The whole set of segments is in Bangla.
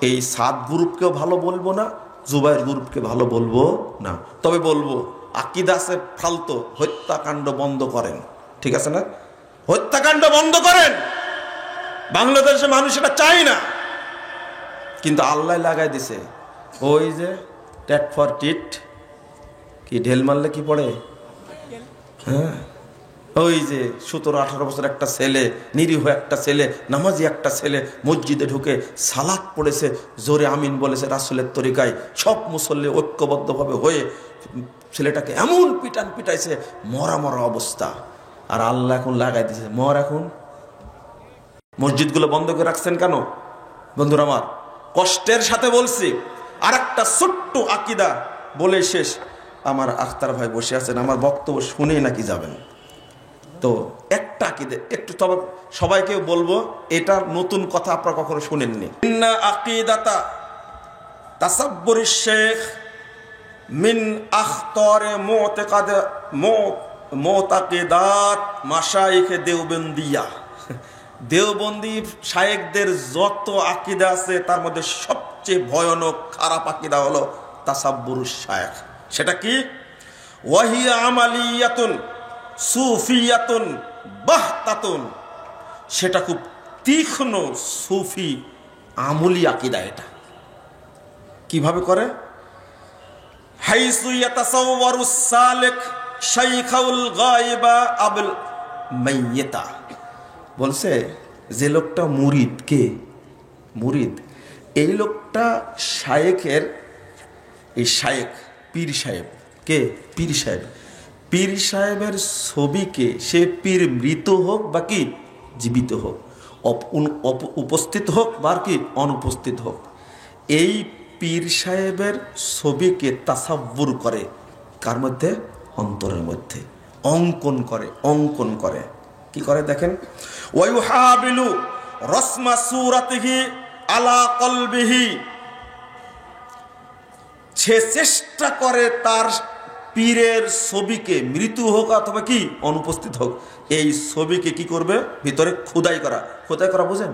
এই সাদ গ্রুপকেও ভালো বলবো না, জুবাইর গ্রুপকে ভালো বলবো না, তবে বলবো আকীদা আছে ফালতু, হত্যাকাণ্ড বন্ধ করেন। ঠিক আছে না? হত্যাকাণ্ড বন্ধ করেন। বাংলাদেশের মানুষ এটা চায় না, কিন্তু আল্লাহ লাগাই দিছে। ওই যে ট্যাট ফর টিট, কি ঢেল মারলে কি পড়ে? হ্যাঁ, ওই যে 17-18 বছর একটা ছেলে, নিরীহ একটা ছেলে, নামাজি একটা ছেলে মসজিদে ঢুকে সালাত পড়েছে, জোরে আমিন বলেছে রাসূলের তরিকায়, সব মুসল্লি ঐক্যবদ্ধভাবে হয়ে ছেলেটাকে এমন পিটাইছে, মরা মরা অবস্থা। আর আল্লাহ এখন লাগাই দিছে মর। এখন মসজিদগুলো বন্ধ করে রাখছেন কেন? বন্ধুরা আমার, কষ্টের সাথে বলছি, আর একটা ছোট্ট আকীদা বলে শেষ। আমার আখতার ভাই বসে আছেন, আমার বক্তব্য শুনেই নাকি যাবেন। তো একটা আকীদা একটু, তবে সবাইকে বলবো, এটা নতুন কথা আপনারা কখনো শুনেননি। ইন্না আকীদাতা তাসাব্বুরিশ শেখ মিন আখতারে মুতাকিদাত মাশায়েখে দেওবন্দিয়া। দেওবন্দি শায়েখদের যত আকীদা আছে তার মধ্যে সবচেয়ে ভয়ানক খারাপ আকীদা হলো তাসাব্বুরুশ শায়েখ। সেটা কি? ওয়াহিয়া আমালিয়াতুন সুফিয়াতুন বাহতাতুন। সেটা খুব তীক্ষ্ণ সুফি আমলি আকীদা। এটা কিভাবে করে? হাইসু ইয়াতাসাওয়ারুস সালিক শাইখাউল গায়বা আবুল মাইয়িতা। বলছে যে লোকটা মুরিদ, কে মুরিদ, এই লোকটা শায়েখের, এই শায়েখ পীর সাহেব, কে পীর সাহেব, পীর সাহেবের ছবিকে, সে পীর মৃত হোক বা কি জীবিত হোক, উপস্থিত হোক বা কি অনুপস্থিত হোক, এই পীর সাহেবের ছবিকে তাসাব্বুর করে। কার মধ্যে? অন্তরের মধ্যে অঙ্কন করে। কি করে দেখেন? ওয়ায়ুহাবিলু রাসমা সূরাতিহি আলা কলবিহি। সে চেষ্টা করে তার পীরের ছবিকে, মৃত্যু হোক অথবা কি অনুপস্থিত হোক, এই ছবিকে কি করবে? ভিতরে খোদাই করা। খোদাই করা বুঝেন?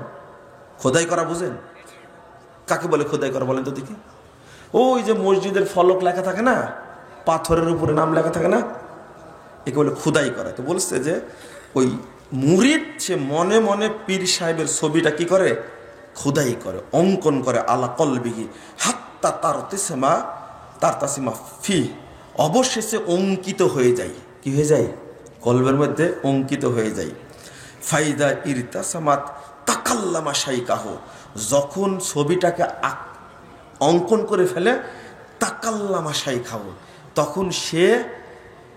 খোদাই করা বুঝেন? কাকে বলে খোদাই করা বলেন তো দেখি? ওই যে মসজিদের ফলক লেখা থাকে না, পাথরের উপরে নাম লেখা থাকে না, একে বলে খোদাই করা। তো বলছে যে ওই মুরিদ সে মনে মনে পীর সাহেবের ছবিটা কি করে? খোদাই করে, অঙ্কন করে। আলা কলবিহি হাত্তা তারতাসিমা ফি। অবশেষে অঙ্কিত হয়ে যায়। কি হয়ে যায়? কলবের মধ্যে অঙ্কিত হয়ে যায়। ফাইদা ইরতাসামাত তাকাল্লামা শাইকাহু। যখন ছবিটাকে অঙ্কন করে ফেলে, তাকাল্লামা শাইকাহু, তখন সে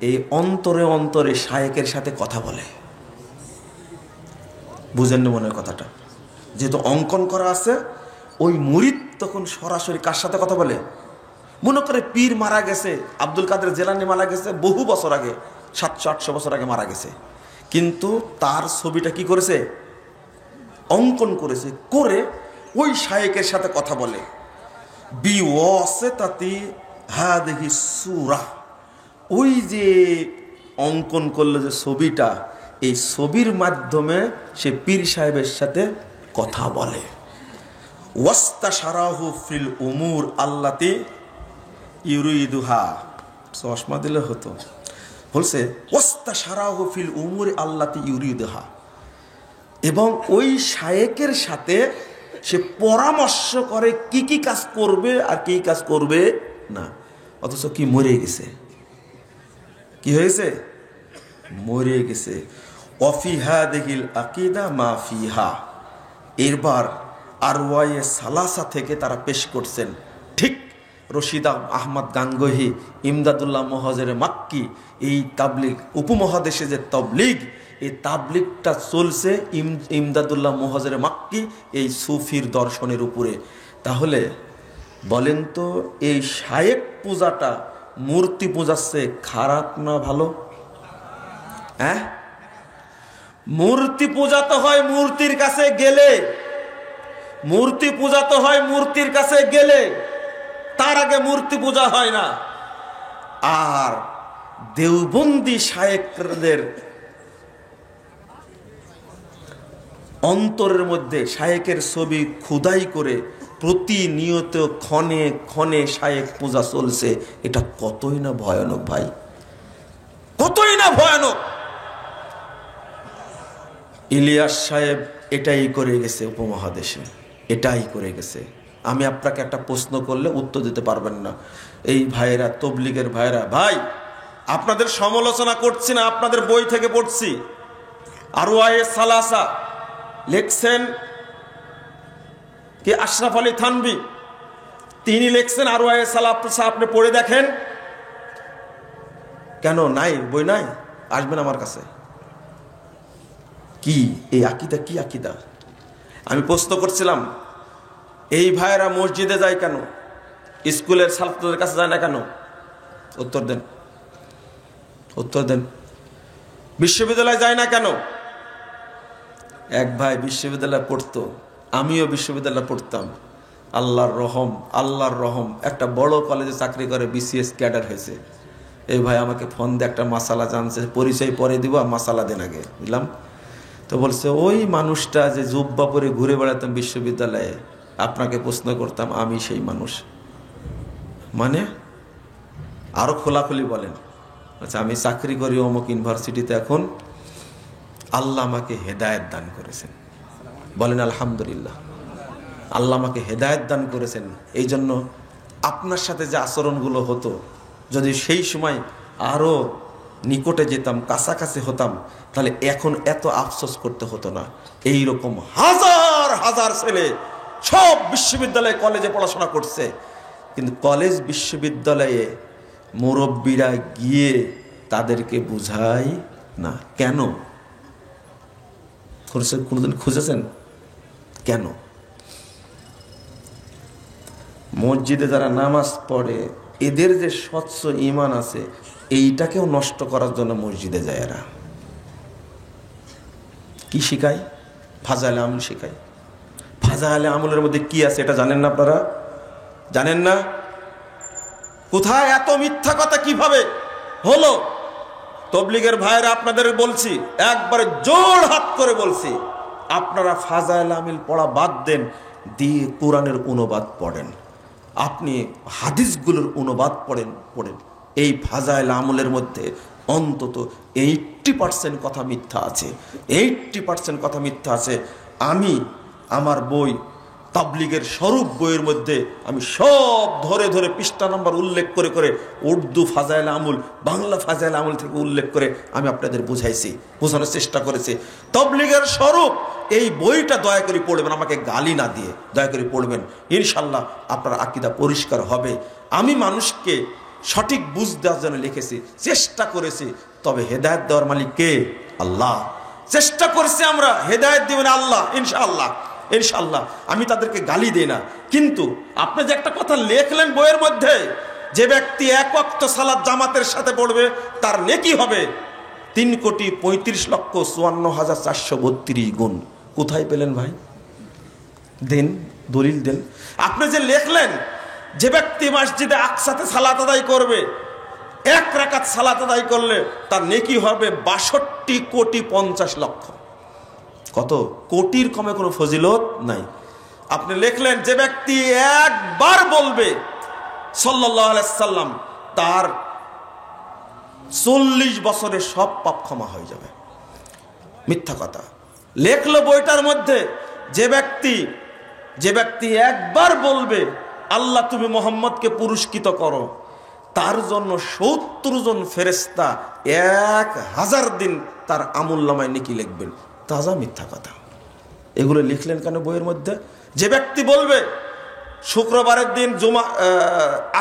এই অন্তরে অন্তরে শায়েকের সাথে কথা বলে। বুঝেন না মনে হয় কথাটা? যেহেতু অঙ্কন করা আছে, ওই মুরিদ তখন সরাসরি কার সাথে কথা বলে? মনে করে পীর মারা গেছে, আব্দুল কাদের জেলানি মারা গেছে বহু বছর আগে, 700-800 বছর আগে মারা গেছে, কিন্তু তার ছবিটা কি করেছে? অঙ্কন করেছে, করে ওই শায়েকের সাথে কথা বলে। বিওয়াসিতাতি হাদিহি সূরা। ওই যে অঙ্কন করলো যে ছবিটা, এই ছবির মাধ্যমে সে পীর সাহেবের সাথে কথা বলে। ওয়াস্তাশারাহু ফিল উমুর আল্লাতি ইউরিদুহা। চশমা দিলে হতো। বলছে ওয়াস্তাশারাহু ফিল উমুর আল্লাতি ইউরিদুহা, এবং ওই শায়েকের সাথে সে পরামর্শ করে কি কি কাজ করবে আর কি কাজ করবে না। অথচ কি মরে গেছে? কি হয়েছে? মরে গেছে। অফিহা দেখিল আকিদা মা ফিহা। এরবার আরওয়ায়ে সালাসা থেকে তারা পেশ করছেন, ঠিক রশিদা আহমদ গাঙ্গোহী, ইমদাদুল্লাহ মহাজের মাক্কি, এই তাবলিগ উপমহাদেশে যে তাবলিগ, এই তাবলিগটা চলছে ইমদাদুল্লাহ মহাজের মাক্কি এই সুফির দর্শনের উপরে। তাহলে বলেন তো, এই শায়েক পূজাটা, মূর্তি পূজাচ্ছে, খারাপ না ভালো? হ্যাঁ, মূর্তি পূজাতে হয় মূর্তির কাছে গেলে, মূর্তি পূজাতে হয় মূর্তির কাছে গেলে, তার আগে মূর্তি পূজা হয় না। আর দেওবন্দি শায়েকদের অন্তরের মধ্যে শায়েকের ছবি খোদাই করে প্রতিনিয়ত ক্ষণে ক্ষণে শায়েখ পূজা চলছে, এটা কতই না ভয়ানক ভাই, কতই না ভয়ানক। ইলিয়াস সাহেব এটাই করে গেছে উপমহাদেশে, এটাই করে গেছে। আমি আপনাকে একটা প্রশ্ন করলে উত্তর দিতে পারবেন না। এই ভাইয়েরা, তবলিগের ভাইয়েরা, ভাই আপনাদের সমালোচনা করছি না, আপনাদের বই থেকে পড়ছি। আরওয়ায়ে সালাসা লিখছেন কি আশরাফ আলী থানভী, তিনি লিখছেন আরওয়ায়ে সালাসা, আপনি পড়ে দেখেন। কেন নাই? বই নাই? আসবেন আমার কাছে। কি এই আকীদা? কি আকীদা? আমি প্রশ্ন করছিলাম, এই ভাইয়েরা মসজিদে যায় কেন, স্কুলের ছাত্রদের কাছে যায় না কেন? উত্তর দেন, উত্তর দেন। বিশ্ববিদ্যালয়ে যায় না কেন? এক ভাই বিশ্ববিদ্যালয়ে পড়তো, আমিও বিশ্ববিদ্যালয়ে পড়তাম। আল্লাহর রহম, আল্লাহর রহম, একটা বড় কলেজে চাকরি করে, বিসিএস ক্যাডার হয়েছে। এই ভাই আমাকে ফোন দিয়ে একটা মাসালা জানছে, পরিচয় পরে দিব, মাসালা দেন আগে দিলাম। তো বলছে, ওই মানুষটা যে জুব্বা পরে ঘুরে বেড়াতাম বিশ্ববিদ্যালয়ে, আপনাকে প্রশ্ন করতাম, আমি সেই মানুষ। মানে আরো খোলাখুলি বলেন। আচ্ছা, আমি চাকরি করি অমুক ইউনিভার্সিটিতে, এখন আল্লাহ আমাকে হেদায়েত দান করেছেন, বলেন আলহামদুলিল্লাহ। আল্লাহ আমাকে হেদায়েত দান করেছেন, এই জন্য আপনার সাথে যে আচরণগুলো হতো, যদি সেই সময় আরো নিকটে যেতাম, কাছাকাছি হতাম, তাহলে এখন এত আফসোস করতে হতো না। এই রকম হাজার হাজার ছেলে সব বিশ্ববিদ্যালয়ে কলেজে পড়াশোনা করছে, কিন্তু কলেজ বিশ্ববিদ্যালয়ে মুরব্বীরা গিয়ে তাদেরকে বুঝায় না। কেন? কোনোদিন খুঁজেছেন কেন? মসজিদে যারা নামাজ পড়ে, এদের যে স্বচ্ছ ঈমান আছে, এইটাকেও নষ্ট করার জন্য মসজিদে যায় এরা। কি শিখায়? ফাজাইলে আমল শিখায়। ফাজাইলে আমলের মধ্যে কি আছে এটা জানেন না আপনারা? জানেন না? কোথায় এত মিথ্যা কথা কিভাবে হলো? তবলিগের ভাইরা আপনাদের বলছি, একবারে জোর হাত করে বলছি, আপনারা ফাজাইল আমিল পড়া বাদ দেন, দিয়ে কোরআনের অনুবাদ পড়েন, আপনি হাদিসগুলোর অনুবাদ পড়েন। এই ফাজাইল আমলের মধ্যে অন্তত 80% কথা মিথ্যা আছে, 80% কথা মিথ্যা আছে। আমি আমার বই তাবলিগের স্বরূপ বইয়ের মধ্যে আমি সব ধরে ধরে পৃষ্ঠা নাম্বার উল্লেখ করে করে উর্দু ফাজাইল আমল, বাংলা ফাজাইল আমল থেকে উল্লেখ করে আমি আপনাদের বোঝানোর চেষ্টা করেছি। তাবলিগের স্বরূপ এই বইটা দয়া করে পড়বেন, আমাকে গালি না দিয়ে দয়া করে পড়বেন, ইনশাল্লাহ আপনার আকীদা পরিষ্কার হবে। আমি মানুষকে সঠিক বুঝ দেওয়ার জন্য লিখেছি, চেষ্টা করেছি, তবে হেদায়েত দেওয়ার মালিক কে? আল্লাহ। চেষ্টা করেছি আমরা, হেদায়েত দিবেন আল্লাহ, ইনশাআল্লাহ, ইনশাআল্লাহ। আমি তাদেরকে গালি দিই না, কিন্তু আপনি যে একটা কথা লিখলেন বইয়ের মধ্যে, যে ব্যক্তি 1 ওয়াক্ত সালাত জামাতের সাথে পড়বে তার নেকি হবে 3,35,54,432 গুণ। কোথায় পেলেন ভাই? দেন, দলিল দেন। আপনি যে লিখলেন, যে ব্যক্তি মসজিদে আকসাতে সালাত আদায় করবে, 1 রাকাত সালাত আদায় করলে তার নেকি হবে 62,50,00,000। কত? কোটির কমে কোনো ফজিলত নাই। আপনি লিখলেন, যে ব্যক্তি একবার বলবে সাল্লাল্লাহু আলাইহি সাল্লাম, তার 40 বছরের সব পাপ ক্ষমা হয়ে যাবে। মিথ্যা কথা লেখলো বইটার মধ্যে। যে ব্যক্তি একবার বলবে, আল্লাহ তুমি মুহাম্মদকে পুরস্কৃত করো, তার জন্য 70 জন ফেরেশতা 1000 দিন তার আমুলনামায় নেকি লিখবেন। তাজা মিথ্যা কথা। এগুলো লিখলেন কেন বইয়ের মধ্যে? যে ব্যক্তি বলবে শুক্রবারের দিন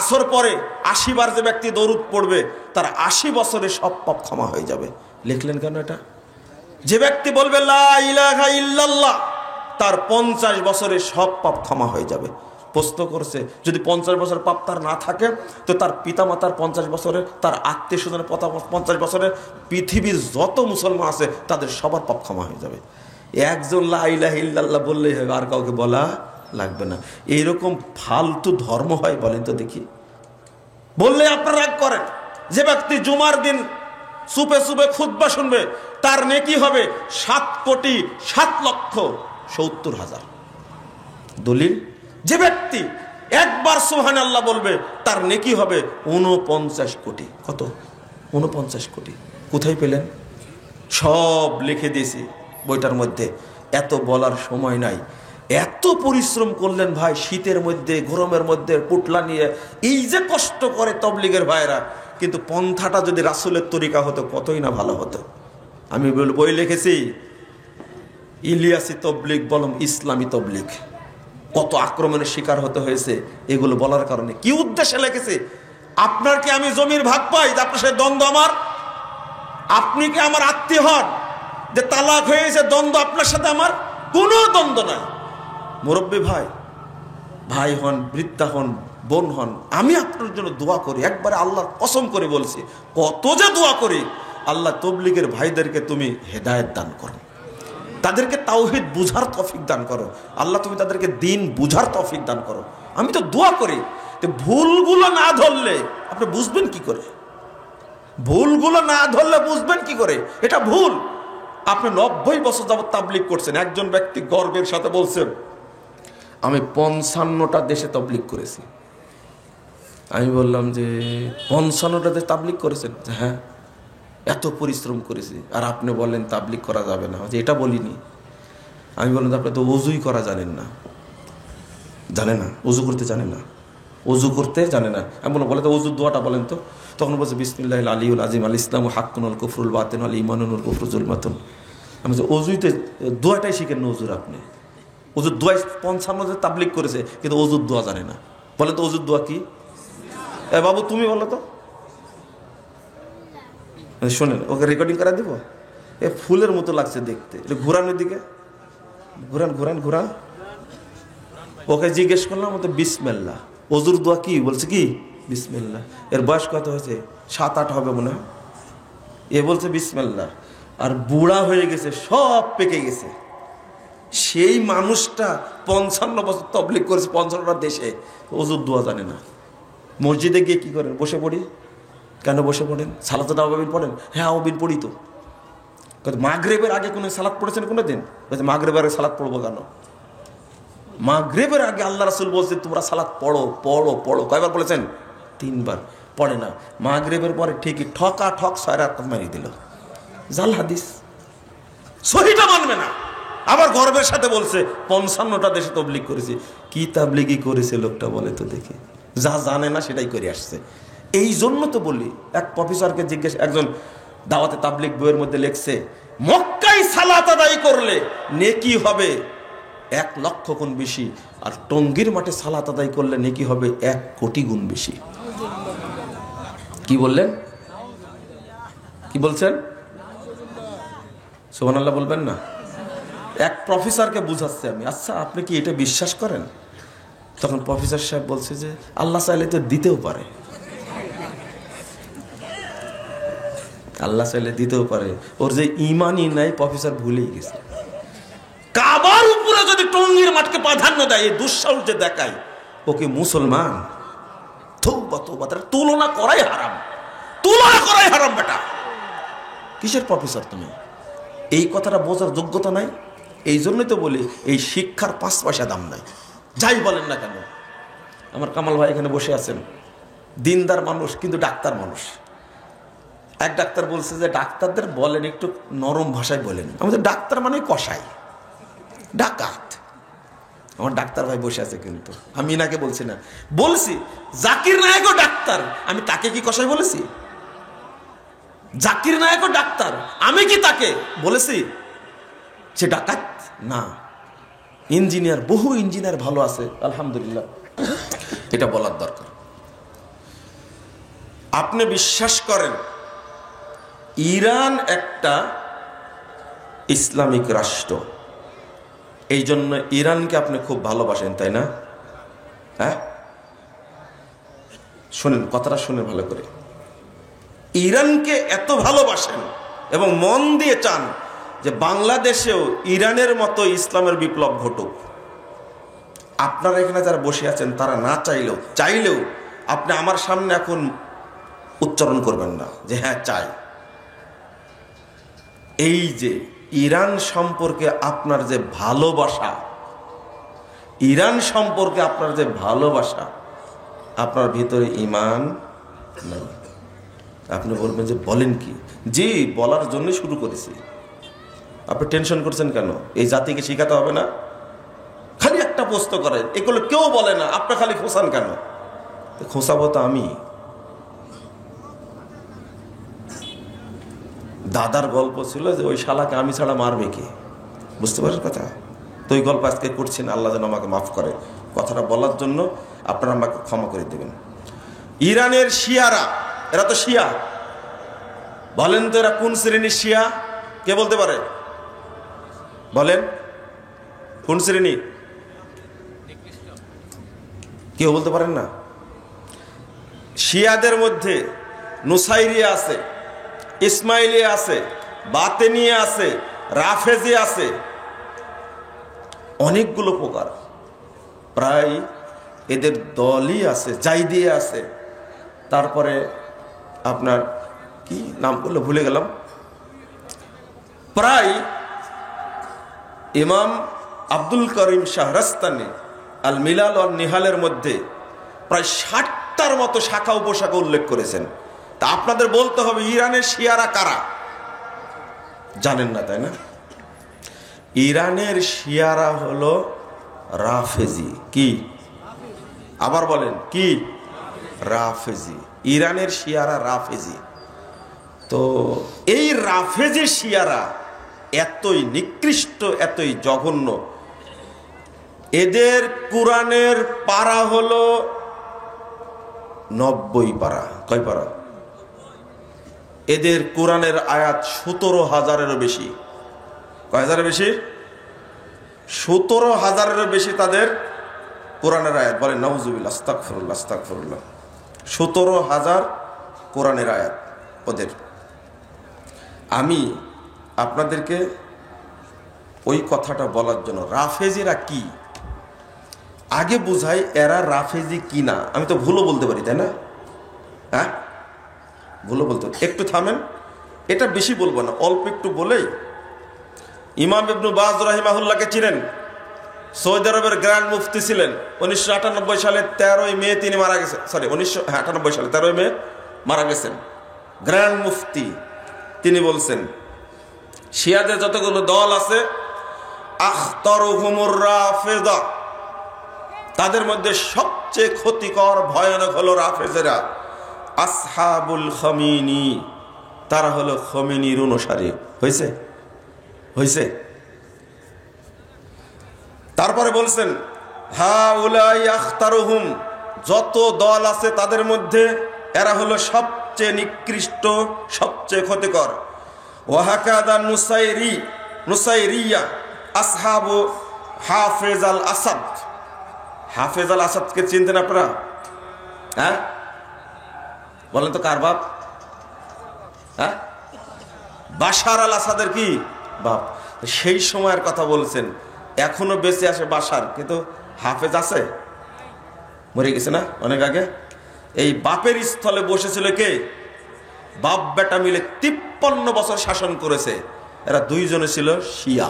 আসর পরে 80 বার যে ব্যক্তি দরুদ পড়বে, তার 80 বছরের সব পাপ ক্ষমা হয়ে যাবে। লিখলেন কেন এটা? যে ব্যক্তি বলবে লা ইলাহা ইল্লাল্লাহ, তার 50 বছরের সব পাপ ক্ষমা হয়ে যাবে। প্রশ্ন করছে, যদি 50 বছর পাপ তার না থাকে, তো তার পিতামাতার 50 বছরের, তার আত্মীয় স্বজনের 50 বছরের, পৃথিবীর যত মুসলমান আছে তাদের সবার পাপ ক্ষমা হয়ে যাবে। একজন লা ইলাহা ইল্লাল্লাহ বললেই হবে, আর কাউকে বলা লাগবে না। এইরকম ফালতু ধর্ম হয় বলেন তো দেখি? বললে আপনারা রাগ করেন। যে ব্যক্তি জুমার দিন সুপে সুপে খুতবা শুনবে, তার নেকি হবে 7,07,70,000। দলিল? যে ব্যক্তি একবার সুবহানাল্লাহ বলবে তার নেকি হবে 49 কোটি। কত? 49 কোটি। কোথায় পেলেন? সব লিখে দিয়েছি বইটার মধ্যে, এত বলার সময় নাই। এত পরিশ্রম করলেন ভাই, শীতের মধ্যে গরমের মধ্যে পুটলা নিয়ে, এই যে কষ্ট করে তবলিগের ভাইরা, কিন্তু পন্থাটা যদি রাসূলের তরিকা হতো কতই না ভালো হতো। আমি বই লিখেছি ইলিয়াসি তবলিগ বলম ইসলামী তবলিগ, কত আক্রমণের শিকার হতে হয়েছে এগুলো বলার কারণে। কি উদ্দেশ্যে লিখেছি? আপনার কি আমি জমির ভাগ পাই যে আপনার সাথে দ্বন্দ্ব আমার? আপনি কি আমার আত্মীয় হন যে তালাক হয়েছে দ্বন্দ্ব আপনার সাথে আমার? কোনো দ্বন্দ্ব নাই। মুরব্বী ভাই, ভাই হন, বৃদ্ধা হন, বোন হন, আমি আপনার জন্য দোয়া করি, একবারে আল্লাহর কসম করে বলছি, কত যে দোয়া করি। আল্লাহ তবলিগের ভাইদেরকে তুমি হেদায়েত দান করো, তাদেরকে তাওহীদ বুঝার তৌফিক দান করো। আল্লাহ তুমি তাদেরকে দিন বুঝার তৌফিক দান করো। আমি তো দোয়া করি। ভুলগুলো না ধরলে আপনি বুঝবেন কি করে? ভুলগুলো না ধরলে বুঝবেন কি করে এটা ভুল? আপনি 90 বছর যাবত তাবলীগ করছেন। একজন ব্যক্তি গর্বের সাথে বলছেন আমি 55টা দেশে তাবলীগ করেছি। আমি বললাম যে 55টা দেশে তাবলীগ করেছেন? হ্যাঁ। এত পরিশ্রম করেছি, আর আপনি বলেন তাবলীগ করা যাবে না? যে এটা বলিনি। আমি বললাম আপনি তো ওযুই করা জানেন না। জানে না? ওযু করতে জানে না? ওযু করতে জানে না। আমি বললাম বলে তো ওযুর দোয়াটা বলেন তো। তখন বলছে বিসমিল্লাহিল আলিয়্যুল আযীম আল ইসলামু হাক্কুন আল কুফরুল বাতিন আল ঈমানুল কুফরু যুলমাতুন। আমি বলছি ওযুইতে দোয়াটাই শিখেন না ওযুর আপনি? ওযুর দোয়া 55 তাবলীগ করেছে কিন্তু ওযুর দোয়া জানে না। বলেন তো ওযুর দোয়া কি? এ বাবু তুমি বলো তো। শোনেন, ওকে রেকর্ডিং করা দিব। এ ফুলের মতো লাগছে দেখতে, ঘুরানোর দিকে ঘুরান ঘুরান ঘুরান। ওকে জিজ্ঞেস করলাম তো বিসমিল্লাহ ওযুর দোয়া কি? বলছে কি বিসমিল্লাহ। এর বয়স কত হয়েছে? 7-8 হবে মনে হয়। এ বলছে বিসমিল্লাহ, আর বুড়া হয়ে গেছে, সব পেকে গেছে। সেই মানুষটা 55 বছর তাবলীগ করেছে 55টা দেশে, ওযুর দোয়া জানে না। মসজিদে গিয়ে কি করেন? বসে পড়ি। কেন বসে পড়েন? সালাতুল আওয়াবিন পড়েন? হ্যাঁ আওয়াবিন পড়ি তো। মাগরিবের আগে কোনো সালাত পড়েছেন কোনোদিন? বলছে মাগরিবের আগে সালাত পড়বো কেন? মাগরিবের আগে আল্লাহ রাসূল বলছে তোমরা সালাত পড়ো পড়ো পড়ো। কয়বার বলেছেন? 3 বার। পড়ে না। মাগরিবের পরে ঠিকই ঠকা ঠক 6 রাকাত মারিয়ে দিল। জাল হাদিস, সহিটা মানবে না। আবার গর্বের সাথে বলছে 55টা দেশে তাবলীগ করেছি। কি তাবলীগই করেছে লোকটা বলে তো দেখি? যা জানে না সেটাই করে আসছে। এই জন্য তো বলি, এক প্রফেসরকে জিজ্ঞেস, একজন দাওয়াতে তাবলীগ বইয়ের মধ্যে লিখছে মক্কায় সালাত আদায় করলে নেকি হবে 1 লক্ষ গুণ বেশি, আর টঙ্গীর মাঠে সালাত আদায় করলে নেকি হবে 1 কোটি গুণ বেশি। কি বললেন? কি বলছেন? সুবহানাল্লাহ বলবেন না? এক প্রফেসরকে বুঝাচ্ছে আমি, আচ্ছা আপনি কি এটা বিশ্বাস করেন? তখন প্রফেসর সাহেব বলছে যে আল্লাহ চাইলে তো দিতেও পারে। আল্লাহ চাইলে দিতেও পারে। ওর যে ইমানই নাই প্রফেসর ভুলেই গেছে। কাবার উপরে যদি টঙ্গীর মাঠকে প্রাধান্য দেয়, এই দুঃসাহস যে দেখায়, ও কি মুসলমান? তওবা তওবা, তার তুলনা করাই হারাম। তুলনা করাই হারাম বেটা। কিসের প্রফেসর তুমি? এই কথাটা বোঝার যোগ্যতা নাই। এই জন্যই তো বলি এই শিক্ষার 5 পয়সা দাম নাই, যাই বলেন না কেন। আমার কামাল ভাই এখানে বসে আছেন, দিনদার মানুষ কিন্তু ডাক্তার মানুষ। এক ডাক্তার বলছে যে ডাক্তারদের বলেন একটু নরম ভাষায় বলেন। আমাদের ডাক্তার মানে কসাই, ডাকাত। আমার ডাক্তার ভাই বসে আছে, কিন্তু আমি নাকে বলছি না, বলছি জাকির নায়েকও ডাক্তার। আমি তাকে কি কসাই বলেছি? জাকির নায়েকও ডাক্তার, আমি কি তাকে বলেছি সে ডাকাত? না। ইঞ্জিনিয়ার, বহু ইঞ্জিনিয়ার ভালো আছে আলহামদুলিল্লাহ, এটা বলার দরকার। আপনি বিশ্বাস করেন ইরান একটা ইসলামিক রাষ্ট্র, এই জন্য ইরানকে আপনি খুব ভালোবাসেন, তাই না? হ্যাঁ, শুনেন কথাটা, শুনে ভালো করে। ইরানকে এত ভালোবাসেন এবং মন দিয়ে চান যে বাংলাদেশেও ইরানের মতো ইসলামের বিপ্লব ঘটুক। আপনারা এখানে যারা বসে আছেন তারা না চাইলেও আপনি আমার সামনে এখন উচ্চারণ করবেন না যে হ্যাঁ চাই। এই যে ইরান সম্পর্কে আপনার যে ভালোবাসা, ইরান সম্পর্কে আপনার যে ভালোবাসা, আপনার ভিতরে ঈমান নাই। আপনি বলবেন যে বলেন কি? জি, বলার জন্য শুরু করেছি। আপনি টেনশন করছেন কেন? এই জাতিকে শিখাতে হবে না? খালি একটা প্রশ্ন করেন, এগুলো কেউ বলে না, আপনি খালি খোঁচান কেন? খোঁচাবো তো আমি। দাদার গল্প ছিল যে ওই শালাকে আমি ছাড়া মারবে কে? বুঝতে পারেন কথা? তো ওই গল্প আজকে করছেন, আল্লাহ যেন আমাকে মাফ করে। কথাটা বলার জন্য আপনারা আমাকে ক্ষমা করে দেবেন। ইরানের শিয়ারা, এরা তো শিয়া। বলেন তো এরা কোন শ্রেণীর শিয়া? কে বলতে পারে? বলেন কোন শ্রেণী? কেউ বলতে পারেন না? শিয়াদের মধ্যে নুসাইরিয়া আছে, ইসমাইলিয়া আছে, বাতেনিয়া আছে, রাফেজি আছে, অনেকগুলো প্রকার। প্রায় এদের দলই আছে, জাইদিয়া আছে। তারপরে আপনার কি নাম করলো ভুলে গেলাম। প্রায় ইমাম আব্দুল করিম শাহরাস্তানি আল মিলাল আর নিহালের মধ্যে প্রায় 60টার মতো শাখা উপশাখা উল্লেখ করেছেন। তা আপনাদের বলতে হবে ইরানের শিয়ারা কারা? জানেন না, তাই না? ইরানের শিয়ারা হলো রাফেজি। কি? আবার বলেন কি? রাফেজি। ইরানের শিয়ারা রাফেজি। তো এই রাফেজি শিয়ারা এতই নিকৃষ্ট, এতই জঘন্য। এদের কোরআনের পারা হলো 90 পারা। কয় পারা? এদের কোরআনের আয়াত 17,000-এরও বেশি। কয় হাজারের বেশি? 17,000-এরও বেশি তাদের কোরআনের আয়াত। বলেন নাউজুবিল্লাহ, আস্তাগফিরুল্লাহ, আস্তাগফিরুল্লাহ। 17,000 কোরআনের আয়াত ওদের। আমি আপনাদেরকে ওই কথাটা বলার জন্য, রাফেজিরা কি আগে বুঝাই, এরা রাফেজি কি না। আমি তো ভুলও বলতে পারি, তাই না? হ্যাঁ, ভুলও বলতে। একটু থামেন, এটা বেশি বলবো না, অল্প একটু বলেই। ইমাম ইবনে বাজ রাহিমাহুল্লাহকে চিনেন? সৌদি আরবের গ্র্যান্ড মুফতি ছিলেন। 1998 সালে 13ই মে তিনি মারা গেছেন। সরি, 1998 সালে 13ই মে মারা গেছেন। গ্র্যান্ড মুফতি তিনি বলছেন, শিয়াদের যতগুলো দল আছে, আখতারুহুমুর রাফেজা, তাদের মধ্যে সবচেয়ে ক্ষতিকর ভয়ানক হলো রাফেজেরা। আসহাবুল খামিনি, তারা হলো খামিনির অনুসারী। হয়েছে? হয়েছে? তারপরে বলছেন হাউলাই আখতারুহুম, যত দল আছে তাদের মধ্যে এরা হলো সবচেয়ে নিকৃষ্ট, সবচেয়ে ক্ষতিকর। ওয়াহাকাদা নুসাইরিয়া আসহাবু হাফেজ আল আসাদ। হাফেজ আল আসাদকে চিনতেন আপনারা? হ্যাঁ, বলেন তো কার বাপ? হ্যাঁ, বাশার আল আসাদের কি বাপ? সেই সময়ের কথা বলছেন। এখনো বেঁচে আছে বাশার, কিন্তু হাফেজ আছে? মরে গেছে না অনেক আগে। এই বাপের স্থলে বসেছিল কে? বাপ বেটা মিলে 53 বছর শাসন করেছে। এরা দুইজনে ছিল শিয়া।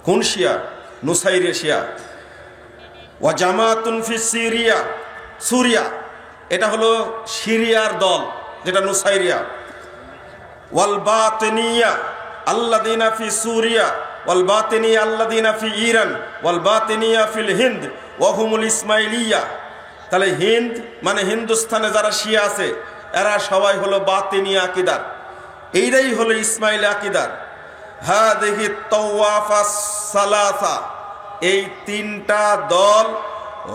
কোন শিয়া? নুসাইরিয়া শিয়া। ওয়া জামাতুন ফি সিরিয়া, সুরিয়া, এটা হলো সিরিয়ার দল, যেটা নুসাইরিয়া। ওয়াল বাতিনিয়া আল্লাযিনা ফি সুরিয়া ওয়াল বাতিনিয়া আল্লাযিনা ফি ইরান ওয়াল বাতিনিয়া ফিল হিন্দ ওয়া হুমুল ইসমাইলিয়া। তাহলে হিন্দ মানে হিন্দুস্তানে যারা শিয়া আছে, এরা সবাই হলো বাতিনিয়া আকীদার। এইটাই হলো ইসমাইলি আকীদার। হাদিহি তাওয়াফাস সালাসা, এই তিনটা দল,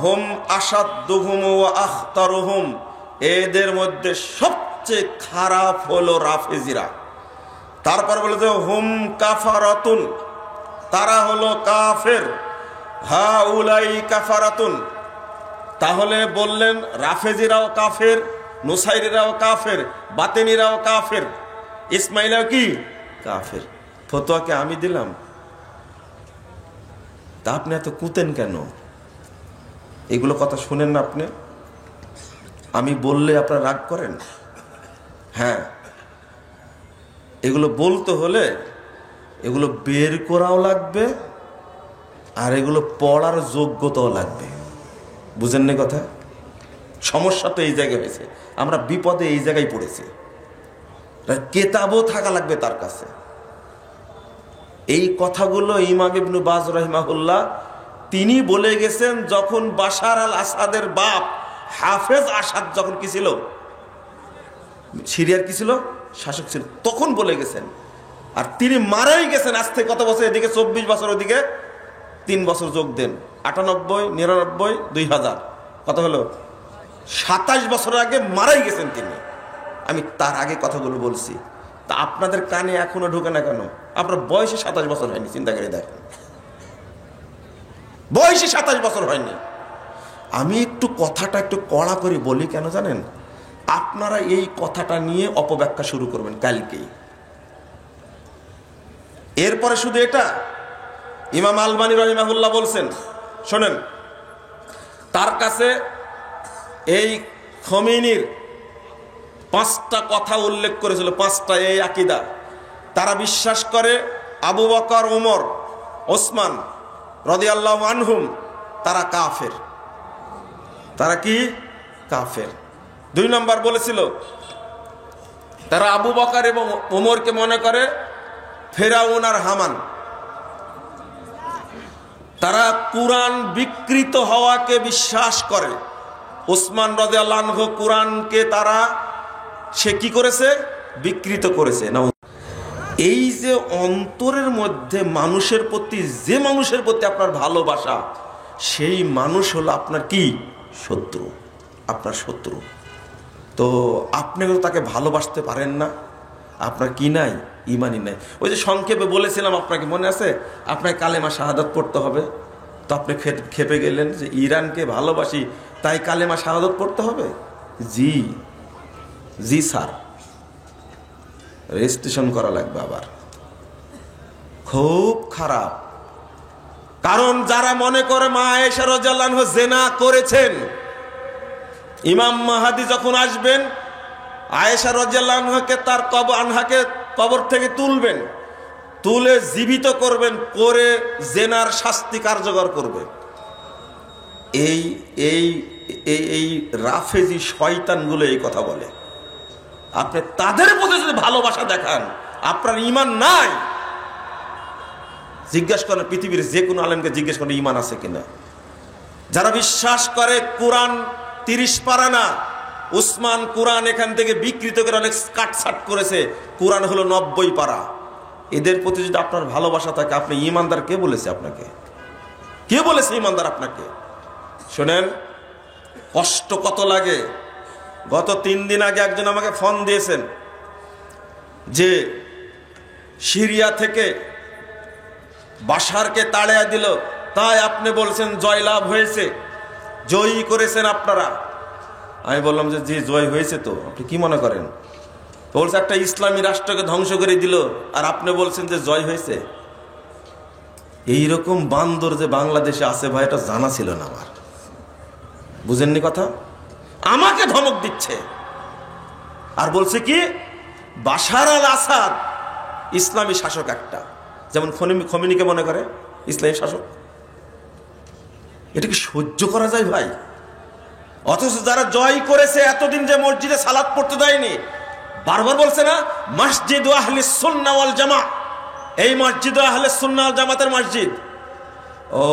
হুম আসাদুহুম ওয়া আখতারুহুম, এদের মধ্যে সবচেয়ে খারাপ হলো রাফেজিরা। তারপর বলে যে হুম কাফারাতুন, তারা হলো কাফের। হাউলাই কাফারাতুন, তাহলে বললেন রাফেজিরাও কাফের, নুসাইরিরাও কাফের, বাতেনিরাও কাফের, ইসমাইলাও কি কাফের। ফতোয়াকে আমি দিলাম, তা আপনি এত কুতেন কেন? এগুলো কথা শুনেন না আপনি? আমি বললে আপনারা রাগ করেন? হ্যাঁ, এগুলো বলতে হলে এগুলো বের করাও লাগবে, আর এগুলো পড়ার যোগ্যতাও লাগবে। বুঝেন না কথা? সমস্যা তো এই জায়গায় হয়েছে, আমরা বিপদে এই জায়গায় পড়েছি। কেতাবও থাকা লাগবে তার কাছে। এই কথাগুলো ইমাম ইবনে বাজ রাহিমাহুল্লাহ তিনি বলে গেছেন যখন বাশার আল আসাদের বাপ হাফেজ আসাদ যখন কি ছিল, সিরিয়ার কি ছিল, শাসক ছিল, তখন বলে গেছেন। আর তিনি মারাই গেছেন আজ থেকে কত বছর, এদিকে 24 বছর, ওদিকে 3 বছর যোগ দেন, 98, 99, 2000, কত হলো? 27 বছর আগে মারাই গেছেন তিনি। আমি তার আগে কথাগুলো বলছি, তা আপনাদের কানে এখনো ঢোকে না কেন? আপনার বয়সে 27 বছর হয়নি, চিন্তা করে দেখেন, বয়সে 27 বছর হয়নি। আমি একটু কথাটা একটু কড়া করে বলি কেন জানেন? আপনারা এই কথাটা নিয়ে অপব্যাখ্যা শুরু করবেন কালকেই। এরপরে শুধু এটা, ইমাম আলবানী রাহিমাহুল্লাহ বলছেন, শোনেন, তার কাছে এই খমেনির 5টা কথা উল্লেখ করেছিল, 5টা এই আকীদা। তারা বিশ্বাস করে আবু বকর, ওমর, ওসমান রাদিয়াল্লাহু আনহুম তারা কাফের। তারা কি? কাফের। 2 নম্বর বলেছিল তারা আবু বকর এবং ওমরকে মনে করে ফেরাউন আর হামান। তারা কোরআন বিকৃত হওয়াকে বিশ্বাস করে। ওসমান রাদিয়াল্লাহু আনহু কোরআনকে তারা সে কি করেছে? বিকৃত করেছে না। এই যে অন্তরের মধ্যে মানুষের প্রতি, যে মানুষের প্রতি আপনার ভালোবাসা, সেই মানুষ হলো আপনার কি? শত্রু, আপনার শত্রু। তো আপনি তাকে ভালোবাসতে পারেন না, আপনার কি নাই? ইমানই নাই। ওই যে সংক্ষেপে বলেছিলাম আপনাকে, মনে আছে? আপনাকে কালেমা শাহাদাত পড়তে হবে, তো আপনি খেপে গেলেন যে ইরানকে ভালোবাসি তাই কালেমা শাহাদাত পড়তে হবে। জি জি স্যার, রেজিস্ট্রেশন করা লাগবে আবার। খুব খারাপ। কারণ যারা মনে করে মা আয়েশা রাদিয়াল্লাহু আনহা জিনা করেছেন, ইমাম মাহদী যখন আসবেন আয়েশা রাদিয়াল্লাহু আনহাকে তার আনহাকে কবর থেকে তুলবেন, তুলে জীবিত করবেন, করে জিনার শাস্তি কার্যকর করবে। এই এই এই রাফেজি শয়তানগুলো এই কথা বলে। আপনি তাদের প্রতি যদি ভালোবাসা দেখান, আপনার ঈমান নাই। জিজ্ঞেস করেন পৃথিবীর যে কোনো আলেমকে, জিজ্ঞেস করেন ঈমান আছে কিনা। যারা বিশ্বাস করে কোরআন 30 পারা না, উসমান কোরআন এখান থেকে বিকৃত করে অনেক কাটছাট করেছে, কোরআন হলো 90 পারা। এদের প্রতি যদি আপনার ভালোবাসা থাকে, আপনি ঈমানদার কে বলেছে আপনাকে? কে বলেছে ঈমানদার আপনাকে? শোনেন, কষ্ট কত লাগে। গত 3 দিন আগে একজন আমাকে ফোন দিয়েছেন যে সিরিয়া থেকে বাশারকে তাড়িয়ে দিল, তাই আপনি বলছেন জয়লাভ হয়েছে, জয়ী করেছেন আপনারা। আমি বললাম যে জি জয় হয়েছে। তো আপনি কি মনে করেন? বলছে একটা ইসলামী রাষ্ট্রকে ধ্বংস করে দিল, আর আপনি বলছেন যে জয় হয়েছে। এইরকম বান্দর যে বাংলাদেশে আছে ভাই, এটা জানা ছিল না আমার। বুঝেননি কথা? আমাকে ধমক দিচ্ছে আর বলছে কি বাশার আল আসাদ ইসলামী শাসক একটা, যেমন খমেনিকে মনে করে ইসলামী শাসক। এটা কি সহ্য করা যায় ভাই? অথচ যারা জয় করেছে, এতদিন যে মসজিদে সালাত পড়তে দেয়নি, বারবার বলছে না মসজিদ আহলে সুন্নাহ ওয়াল জামা, এই মসজিদ আহলে সুন্নাহ ওয়াল জামাতের মসজিদ। ও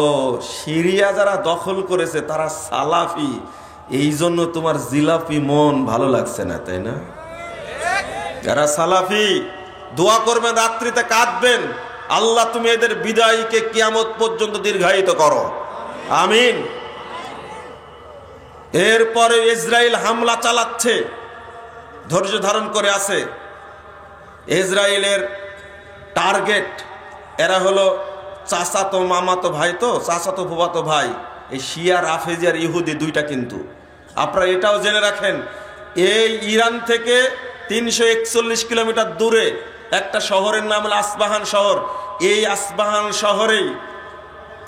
সিরিয়া যারা দখল করেছে তারা সালাফি, এই জন্য তোমার জিলাপি মন ভালো লাগছে না, তাই না? যারা সালাফি দোয়া করবেন, রাত্রিতে কাঁদবেন, আল্লাহ তুমি এদের বিদায়কে কিয়ামত পর্যন্ত দীর্ঘায়িত করো, আমিন। এরপরে ইসরায়েল হামলা চালাচ্ছে, ধৈর্য ধারণ করে আছে। ইসরায়েলের টার্গেট এরা হলো চাচাতো মামাতো ভাই, তো চাচাতো ফুফাতো ভাই, এই শিয়া রাফেজি আর ইহুদি দুইটা। কিন্তু আপনারা এটাও জেনে রাখেন, এই ইরান থেকে 341 কিলোমিটার দূরে একটা শহরের নাম হলো আসবাহান শহর। এই আসবাহান শহরেই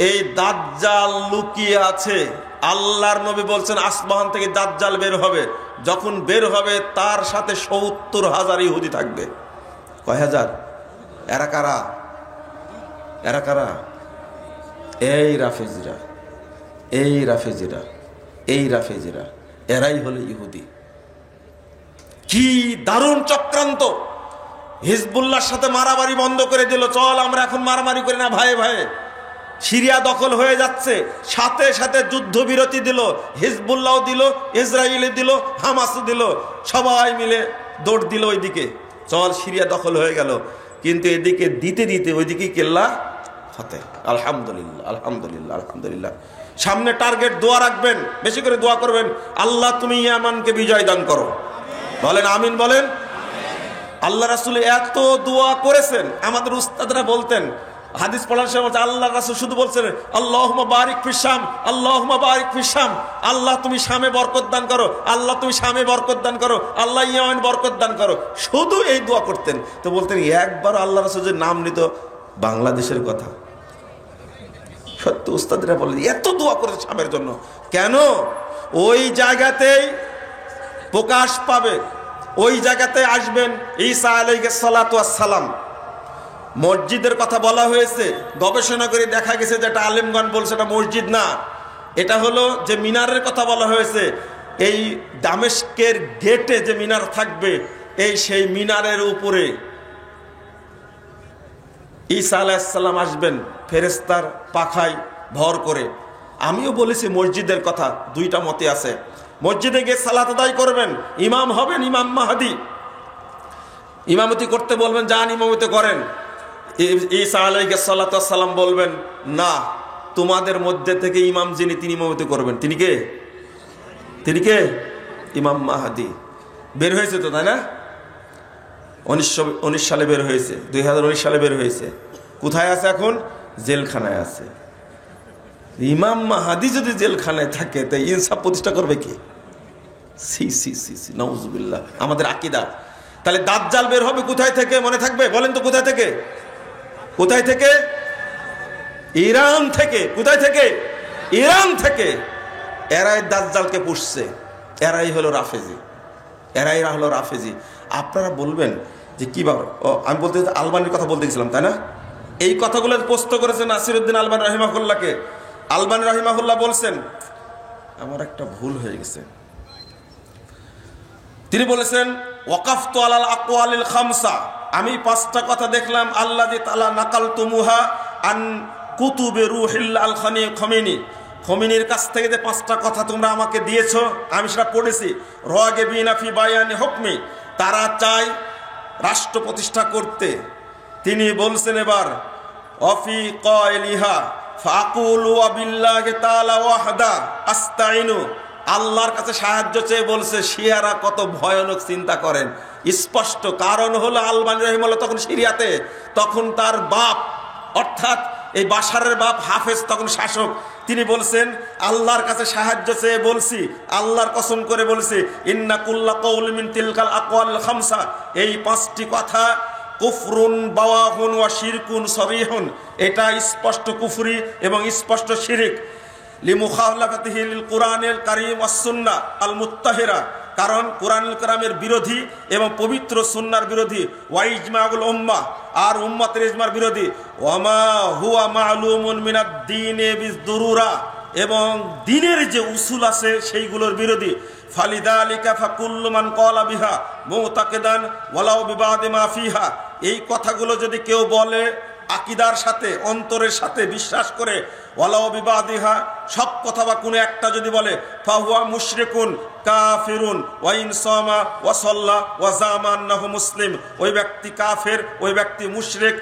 এই দাজ্জাল লুকিয়ে আছে। আল্লাহর নবী বলছেন আসবাহান থেকে দাজ্জাল বের হবে, যখন বের হবে তার সাথে 70,000 ইহুদি থাকবে। কয় হাজার? এরা কারা? এরা কারা? এই রাফেজিরা, এই রাফেজিরা, এই রাফেজিরা, এরাই হলো ইহুদি। কি দারুণ চক্রান্ত! হিজবুল্লাহর সাথে মারামারি বন্ধ করে দিল, চল আমরা এখন মারামারি করি না ভাই ভাই। সিরিয়া দখল হয়ে যাচ্ছে, সাথে সাথে যুদ্ধবিরতি দিল, হিজবুল্লাহ দিল, ইসরায়েল দিল, হামাস দিল, সবাই মিলে দৌড় দিল ওইদিকে, চল সিরিয়া দখল হয়ে গেল। কিন্তু এদিকে দিতে দিতে ওইদিকে কেল্লা ফতে। আলহামদুলিল্লাহ, আলহামদুলিল্লাহ, আলহামদুলিল্লাহ। সামনে টার্গেট দোয়া রাখবেন, বেশি করে দোয়া করবেন, আল্লাহ তুমি ইয়ামানকে বিজয় দান করো। বলেন আমিন, বলেন। আল্লাহ রাসূল এত দোয়া করেছেন, আমাদের উস্তাদরা বলতেন, হাদিস পড়ার সময় আল্লাহ রাসূল শুধু বলছেন আল্লাহুম্মা বারিক ফিশ শাম, আল্লাহুম্মা বারিক ফিশ শাম, আল্লাহ তুমি শামে বরকত দান করো, আল্লাহ তুমি শামে বরকত দান করো, আল্লাহ ইয়ামান বরকত দান করো, শুধু এই দোয়া করতেন। তো বলতেন একবার আল্লাহ রাসূল যে নাম নিত বাংলাদেশের কথা। সত্য উস্তাদরা বলেন এত দোয়া করেছে শামের জন্য। কেন? ওই জায়গাতেই প্রকাশ পাবে, ওই জায়গাতে আসবেন ঈসা আলাইহিস সালাতু ওয়াস সালাম। মসজিদের কথা বলা হয়েছে, গবেষণা করে দেখা গেছে যে এটা আলেমগণ বলছে এটা মসজিদ না, এটা হলো যে মিনারের কথা বলা হয়েছে, এই দামেস্কের গেটে যে মিনার থাকবে, এই সেই মিনারের উপরে ঈসা আলাইহিস সালাম আসবেন ফেরেশতার পাখায় ভর করে। আমিও বলেছি মসজিদের কথা, দুইটা মতে আছে। মসজিদে গিয়ে সালাত আদায় করবেন, ইমাম হবেন ইমাম মাহদি, ইমামতি করতে বলবেন, যান ইমামতি করেন। ঈসা আলাইহিস সালাতু ওয়াস সালাম বলবেন, না, তোমাদের মধ্যে থেকে ইমাম যিনি তিনি ইমামতি করবেন। তিনি কে? তিনি কে? ইমাম মাহদি। বের হয়েছে তো, তাই না? 1919 সালে বের হয়েছে, 2019 সালে বের হয়েছে। কোথায় আছে এখন? জেলখানায় আছে। ইমাম মাহদি যদি জেলখানায় থাকে তাই ইনসাফ প্রতিষ্ঠা করবে কে? সি সি সি সি, নাউজুবিল্লাহ। আমাদের আকীদা। তাহলে দাজ্জাল বের হবে কোথায় থেকে? মনে থাকবে? বলেন তো কোথায় থেকে? কোথায় থেকে? ইরান থেকে। কোথায় থেকে? ইরান থেকে। এরাই দাজ্জালকে পুষছে, এরাই হলো রাফেজি, এরাই হলো রাফেজি। আপনারা বলবেন যে কি ব্যাপার? আমি বলতে আলবানির কথা বলতে গেছিলাম, তাই না? এই কথাগুলো প্রশ্ন করেছেন নাসিরউদ্দিন আলবানী রাহিমাহুল্লাহকে। আলবানী রাহিমাহুল্লাহ বলছেন, আমার একটা ভুল হয়ে গেছে। তিনি বলেছেন ওয়াকাফতু আলাল আকওয়ালিল খামসা, আমি 5টা কথা দেখলাম, আল্লাযী তাআলা নাকালতুমুহা আন কুতুবে রুহিল আল খামিনি, খমিনির কাছ থেকে যে 5টা কথা তোমরা আমাকে দিয়েছো, আমি সেটা পড়েছি। রাগিবিনা ফি বায়ানি হুকমি, তারা চায় রাষ্ট্র প্রতিষ্ঠা করতে। তিনি বলছেন এবার অফি কাইলিহা ফাকুলু বিল্লাহি তাআলা ওয়াহদা আস্তাইনু, আল্লাহর কাছে সাহায্য চেয়ে বলছে। শিয়ারা কত ভয়ানক চিন্তা করেন, স্পষ্ট কারণ হলো আলবানী রাহিমাহুল্লাহ তখন সিরিয়াতে, তখন তার বাপ অর্থাৎ এই বাশারের বাপ হাফেজ তখন শাসক। তিনি বলছেন আল্লাহর কাছে সাহায্য চেয়ে বলছি, আল্লাহর কসম করে বলছি, ইন্না কুল্লা কওলি মিন তিলকাল আকওয়াল খামসা, এই 5টি কথা কুফরুন বাওয়াহুন ওয়া শিরকুন সরিহুন, এটা স্পষ্ট কুফরি এবং স্পষ্ট শিরিক। লিমুখালাফাতিহি লিল কুরআনিল কারীম ওয়াস সুন্নাহ আল মুত্তাহিরা, কারণ কুরআনুল কারীমের বিরোধী এবং পবিত্র সুন্নাহর বিরোধী। ওয়া ইজমাউল উম্মাহ, আর উম্মতের ইজমার বিরোধী। ওয়ামা হুয়া মা'লুমুন মিনাদ দ্বীনি বিযদুরুরা, এবং দ্বীনের যে উসুল আছে সেইগুলোর বিরোধী। ফালিদালিকা ফাকুল্লু মান ক্বালা বিহা মুতাকিদান ওয়ালাউ বিবাদি মা ফিহা, এই কথাগুলো যদি কেউ বলে আকীদার সাথে, অন্তরের সাথে বিশ্বাস করে, ওয়ালাউ বিবাদিহা, সব কথা বা কোনো একটা যদি বলে, ফাহুয়া মুশরিকুন কাফিরুন ওয়া ইন সামা ওয়া সাল্লা ওয়া জামা আন্নাহু মুসলিম, ওই ব্যক্তি কাফের, ওই ব্যক্তি মুশরিক,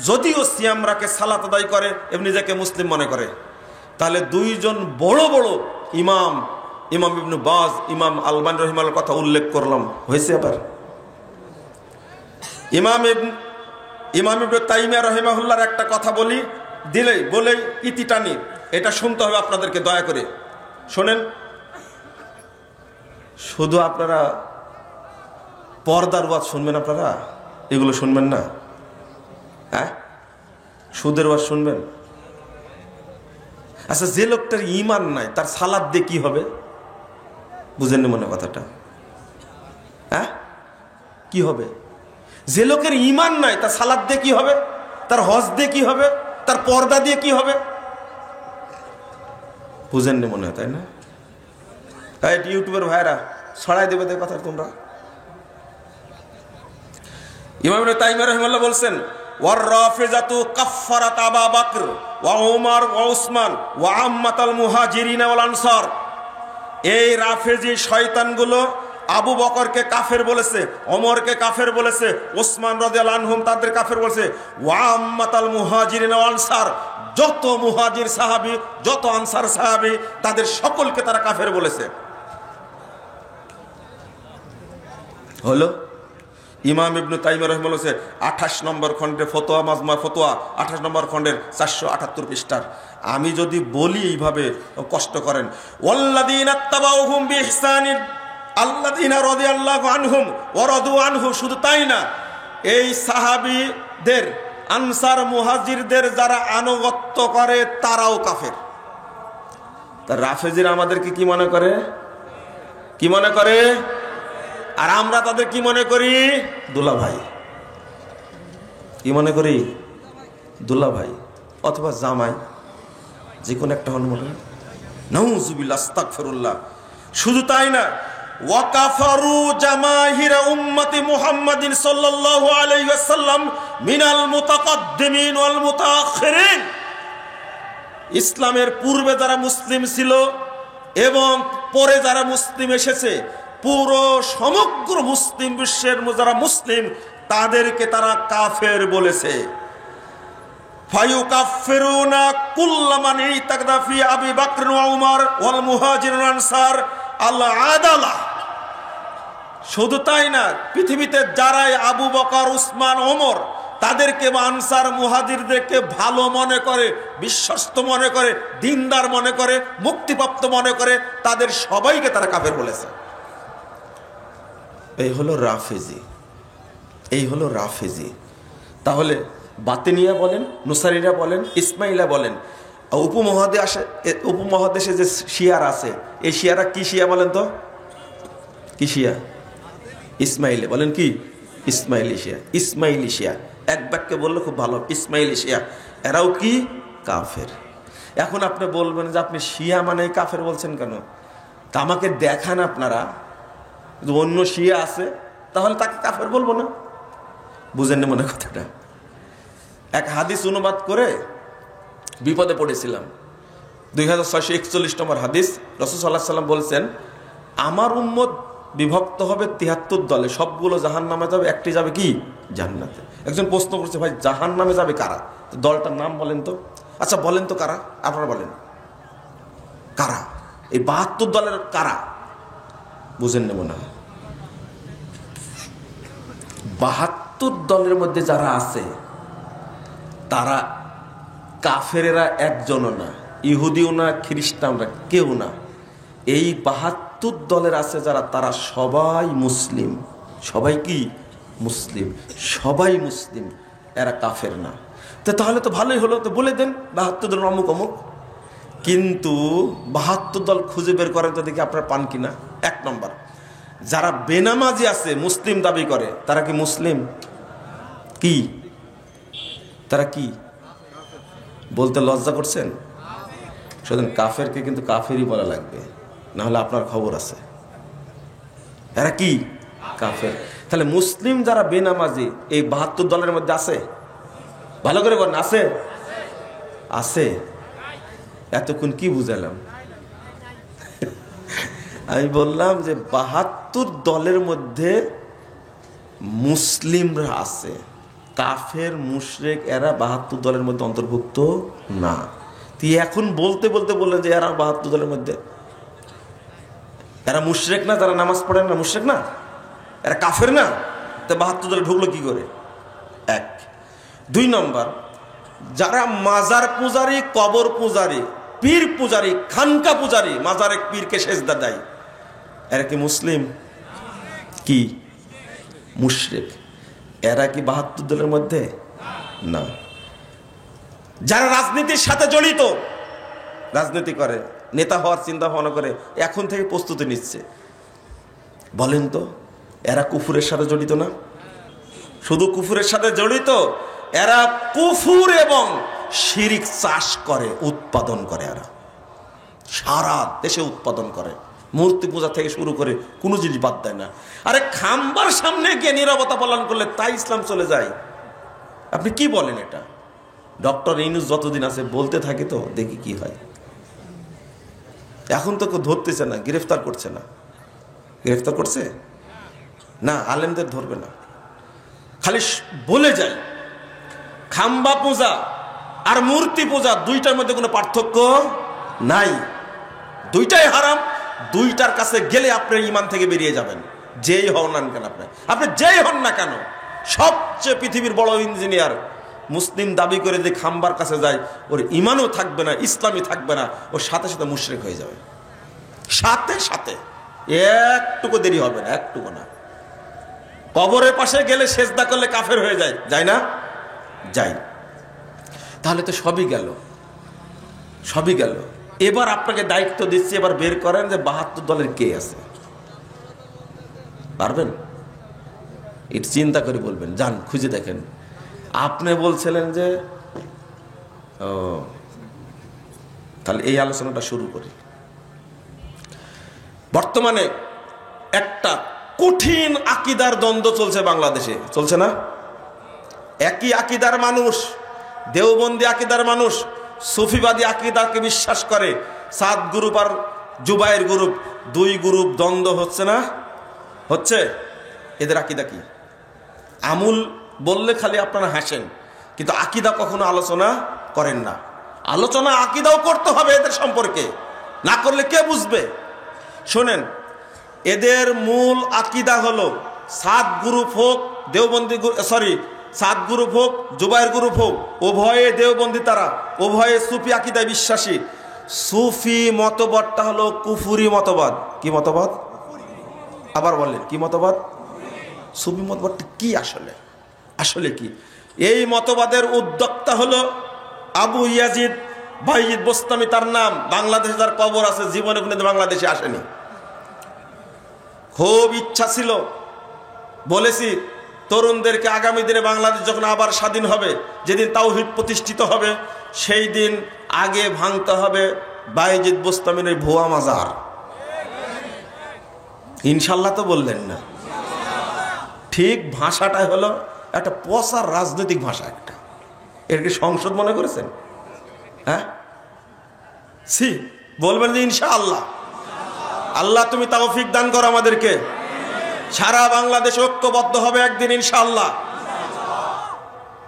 যদিও সিয়াম রাখে, সালাত আদায় করে এবং নিজেকে মুসলিম মনে করে। তাহলে দুইজন বড় বড় ইমাম, ইমাম ইবনে বাজ, ইমাম আলবানী রাহিমাহুল্লাহর কথা উল্লেখ করলাম, হয়েছে। আবার ইমাম ইবনে তাইমিয়া রাহিমাহুল্লাহর একটা কথা বলি, বলেই ইতি টানি, এটা শুনতে হবে আপনাদেরকে, দয়া করে শোনেন। শুধু আপনারা পর্দার ওয়াজ শুনবেন, আপনারা এগুলো শুনবেন না? হ্যাঁ, সুদের ওয়াজ শুনবেন? আচ্ছা, যে লোকটার ঈমান নাই তার সালাত দিয়ে কি হবে? বুঝেননি মনে কথাটা? হ্যাঁ, কি হবে? যে লোকের ঈমান নাই তার সালাত দিয়ে কি হবে? তার হজ দিয়ে কি হবে? তার পর্দা দিয়ে কি হবে? বুঝেননি মনে হয়, তাই না? ইউটিউবের ভাইরা ছড়াই দেবে তাই কথা তোমরা। ইমাম ইবনে তাইমিয়া রাহিমাহুল্লাহ বলছেন, ওয়ার রাফিজাতু কাফফারাত আবা বকর ওয়া উমর ওয়া উসমান ওয়া আম্মাতাল মুহাজিরিন ওয়াল আনসার। এই রাফেজি শয়তানগুলো আবু বকরকে কাফের বলেছে, ওমরকে কাফের বলেছে, ওসমান রাদিয়াল্লাহু আনহুম তাদের কাফের বলেছে, ওয়া আম্মাতাল মুহাজিরিন ওয়াল আনসার, যত মুহাজির সাহাবী যত আনসার সাহাবী তাদের সকলকে তারা কাফের বলেছে। হলো ইমাম ইবনে তাইমিয়া রাহিমাহুল্লাহ 28 নম্বর খণ্ডে ফতোয়া, মাজমা ফতোয়া 28 নম্বর খণ্ডের 478 পৃষ্ঠার। আমি যদি বলি এইভাবে কষ্ট করেন, ওয়াল্লাযীনা তাবাউহুম বিইহসানিন আল্লাযীনা রাদিয়াল্লাহু আনহুম ওয়া রাদু আনহু। শুধু তাই না, এই সাহাবীদের আনসার মুহাজিরদের যারা আনুগত্য করে তারাও কাফের। তার রাফেজিরা আমাদেরকে কি মনে করে? কি মনে করে? আর আমরা তাদের কি মনে করি? দুলা ভাই। কি মনে করি? দুলা ভাই অথবা জামাই, যে কোনো একটা হন মনে। নাউযুবিল্লাহ, আস্তাগফিরুল্লাহ। শুধু তাই না, ওয়াকাফারু জামাহিরা উম্মতি মুহাম্মাদিন সাল্লাল্লাহু আলাইহি ওয়াসাল্লাম মিনাল মুতাকাদ্দিমিন ওয়াল মুতাআখিরিন। ইসলামের পূর্বে যারা মুসলিম ছিল এবং পরে যারা মুসলিম এসেছে, পুরো সমগ্র মুসলিম বিশ্বের যারা মুসলিম তাদেরকে তারা কাফের বলেছে। ফায়ুকাফিরুনা কুল্লা মান ইতাকদা ফি আবি বকর ওয়া উমর ওয়াল মুহাজিরিন আনসার আল আদালা। শুধু তাই না, পৃথিবীতে যারাই আবু বকর, উসমান, ওমর তাদেরকে বা আনসার মুহাজিরদেরকে ভালো মনে করে, বিশ্বস্ত মনে করে, দিনদার মনে করে, মুক্তিপ্রাপ্ত মনে করে, তাদের সবাইকে তারা কাফের বলেছে। এই হলো রাফেজি, এই হলো রাফেজি। তাহলে বাতিনিয়া বলেন, নুসারিরা বলেন, ইসমাইলা বলেন, উপমহাদেশে যে শিয়ার আছে, এই শিয়ারা কি শিয়া বলেন তো? কি শিয়া? ইসমাইলি বলেন। কি? ইসমাইলি শিয়া। ইসমাইলি শিয়া এক বাক্যে বললে খুব ভালো, ইসমাইলি শিয়া। এরাও কি? কাফের। এখন আপনি বলবেন যে আপনি শিয়া মানে কাফের বলছেন কেন? তা আমাকে দেখান আপনারা অন্য শিয়া আছে, তাহলে তাকে কাফের বলবো না। বুঝেননি মনে কথাটা? এক হাদিস অনুবাদ করে বিপদে পড়েছিলাম। 2641 নম্বর হাদিস। রাসূল সাল্লাল্লাহু আলাইহি ওয়াসাল্লাম বলছেন, আমার উম্মত বিভক্ত হবে 73 দলে, সবগুলো জাহান্নামে যাবে, একটি যাবে কি? জান্নাতে। একজন প্রশ্ন করছে, ভাই জাহান্নামে যাবে কারা? দলটার নাম বলেন তো। আচ্ছা বলেন তো কারা, আপনারা বলেন কারা? এই 72 দলের কারা? বুঝেন না মনে হয়। 72 দলের মধ্যে যারা আছে তারা কাফেরেরা একজনও না, ইহুদিও না, খ্রিস্টানরা কেউ না। এই 72 দলের আছে যারা, তারা সবাই মুসলিম। সবাই কি? মুসলিম। সবাই মুসলিম, এরা কাফের না। তো তাহলে তো ভালোই হলো, তো বলে দেন 72 দল অমুক অমুক। কিন্তু 72 দল খুঁজে বের করেন তো দেখি আপনারা পান কিনা। 1 নম্বর, যারা বেনামাজি আছে, মুসলিম দাবি করে, তারা কি মুসলিম? কি? তারা কি? বলতে লজ্জা করছেন? শুধু কাফেরকে কিন্তু কাফেরই বলা লাগবে, না হলে আপনার খবর আছে। এরা কি? কাফের। তাহলে মুসলিম যারা বেনামাজি এই 72 দলের মধ্যে আছে? ভালো করে বলেন, আছে? আছে। এতক্ষণ কি বুঝালাম? আমি বললাম যে 72 দলের মধ্যে মুসলিমরা আছে, কাফের মুশরিক এরা 72 দলের মধ্যে অন্তর্ভুক্ত না। তুই এখন বলতে বলতে বললেন যে এরা 72 দলের মধ্যে। এরা মুশরিক না? যারা নামাজ পড়েন না মুশরিক না? এরা কাফের না? তো 72 দলে ঢুকলো কি করে? 1। 2 নম্বর, যারা মাজার পূজারী, কবর পূজারী, পীর পূজারী, খানকা পূজারী, মাজারে পীরকে সেজদা দেয়, এরা কি মুসলিম? কি? মুশরিক। এরা কি 72 দলের মধ্যে? না। যারা রাজনীতির সাথে জড়িত, রাজনীতি করে, নেতা হওয়ার চিন্তা ভাবনা করে, এখন থেকে প্রস্তুতি নিচ্ছে, বলেন তো এরা কুফুরের সাথে জড়িত না? শুধু কুফুরের সাথে জড়িত, এরা কুফুর এবং শিরিক চাষ করে, উৎপাদন করে। এরা সারা দেশে উৎপাদন করে, মূর্তি পূজা থেকে শুরু করে কোনো জিনিস বাদ দেয় না। আরে খাম্বার সামনে গিয়ে নীরবতা পালন করলে তাই ইসলাম চলে যায়। আপনি কি বলেন এটা? ডক্টর ইউনূস যতদিন আছে বলতে থাকে, তো দেখি কি হয়। এখন তো কেউ ধরতেছে না, গ্রেফতার করছে না। গ্রেফতার করছে না, আলেমদের ধরবে না, খালি বলে যায়। খাম্বা পূজা আর মূর্তি পূজা দুইটার মধ্যে কোনো পার্থক্য নাই, দুইটাই হারাম। দুইটার কাছে গেলে আপনি ঈমান থেকে বেরিয়ে যাবেন, যেই হন না কেন। আপনি যেই হন না কেন, সবচেয়ে পৃথিবীর বড় ইঞ্জিনিয়ার মুসলিম দাবি করে যে খাম্বার কাছে যায়, ওর ঈমানও থাকবে না, ইসলামই থাকবে না, ওর সাথে সাথে মুশরিক হয়ে যাবে, সাথে সাথে। একটুকু দেরি হবে না, একটুকু না। কবরের পাশে গেলে সেজদা করলে কাফের হয়ে যায়, যায় না? যাই। তাহলে তো সবই গেল, সবই গেল। এবার আপনাকে দায়িত্ব দিচ্ছি, এবার বের করেন যে ৭২ দলের কে আছে। পারবেন? এটা চিন্তা করে বলবেন, যান খুঁজে দেখেন। আপনি বলছিলেন যে ও, তাহলে এই আলোচনাটা শুরু করি। বর্তমানে একটা কঠিন আকীদার দ্বন্দ্ব চলছে বাংলাদেশে, চলছে না? একই আকীদার মানুষ, দেওবন্দি আকীদার মানুষ সুফিবাদী আকীদাকে বিশ্বাস করে। সাদ গ্রুপ আর জুবায়ের গ্রুপ, দুই গ্রুপ দ্বন্দ্ব হচ্ছে না? হচ্ছে। এদের আকীদা কি? আমূল বললে খালি আপনারা হাসেন, কিন্তু আকীদা কখনো আলোচনা করেন না। আলোচনা আকীদাও করতে হবে এদের সম্পর্কে, না করলে কে বুঝবে? শোনেন, এদের মূল আকীদা হলো সাদ গ্রুপ হোক, দেওবন্দি সাদ গ্রুপ হোক, জুবায়ের গ্রুপ হোক, উভয়ে দেওবন্দি, তারা উভয়ে সুফি আকীদায় বিশ্বাসী। সুফি মতবাদটা হলো কুফুরি মতবাদ। কি মতবাদ? আবার বলেন, কি মতবাদ? সুফি মতবাদটা কি আসলে? আসলে কি? এই মতবাদের উদ্যোক্তা হলো আবু ইয়াজিদ বাইজিদ বোস্তামি, তার নাম। বাংলাদেশে তার কবর আছে, জীবনে কোনোদিন বাংলাদেশে আসেনি। খুব ইচ্ছা ছিল, বলেছি তরুণদেরকে, আগামী দিনে বাংলাদেশ যখন আবার স্বাধীন হবে, যেদিন তাওহীদ প্রতিষ্ঠিত হবে, সেই দিন আগে ভাঙতে হবে বাইজিদ বোস্তামির এই ভুয়া মাজার। ইনশাল্লাহ তো বললেন না? ঠিক ভাষাটাই হলো একটা পচার রাজনৈতিক ভাষা। একটা এর কি সংসদ মনে করেছেন? হ্যাঁ, সি বলবেন যে ইনশাআল্লাহ। আল্লাহ তুমি তৌফিক দান করো আমাদেরকে। সারা বাংলাদেশ ঐক্যবদ্ধ হবে একদিন ইনশাআল্লাহ।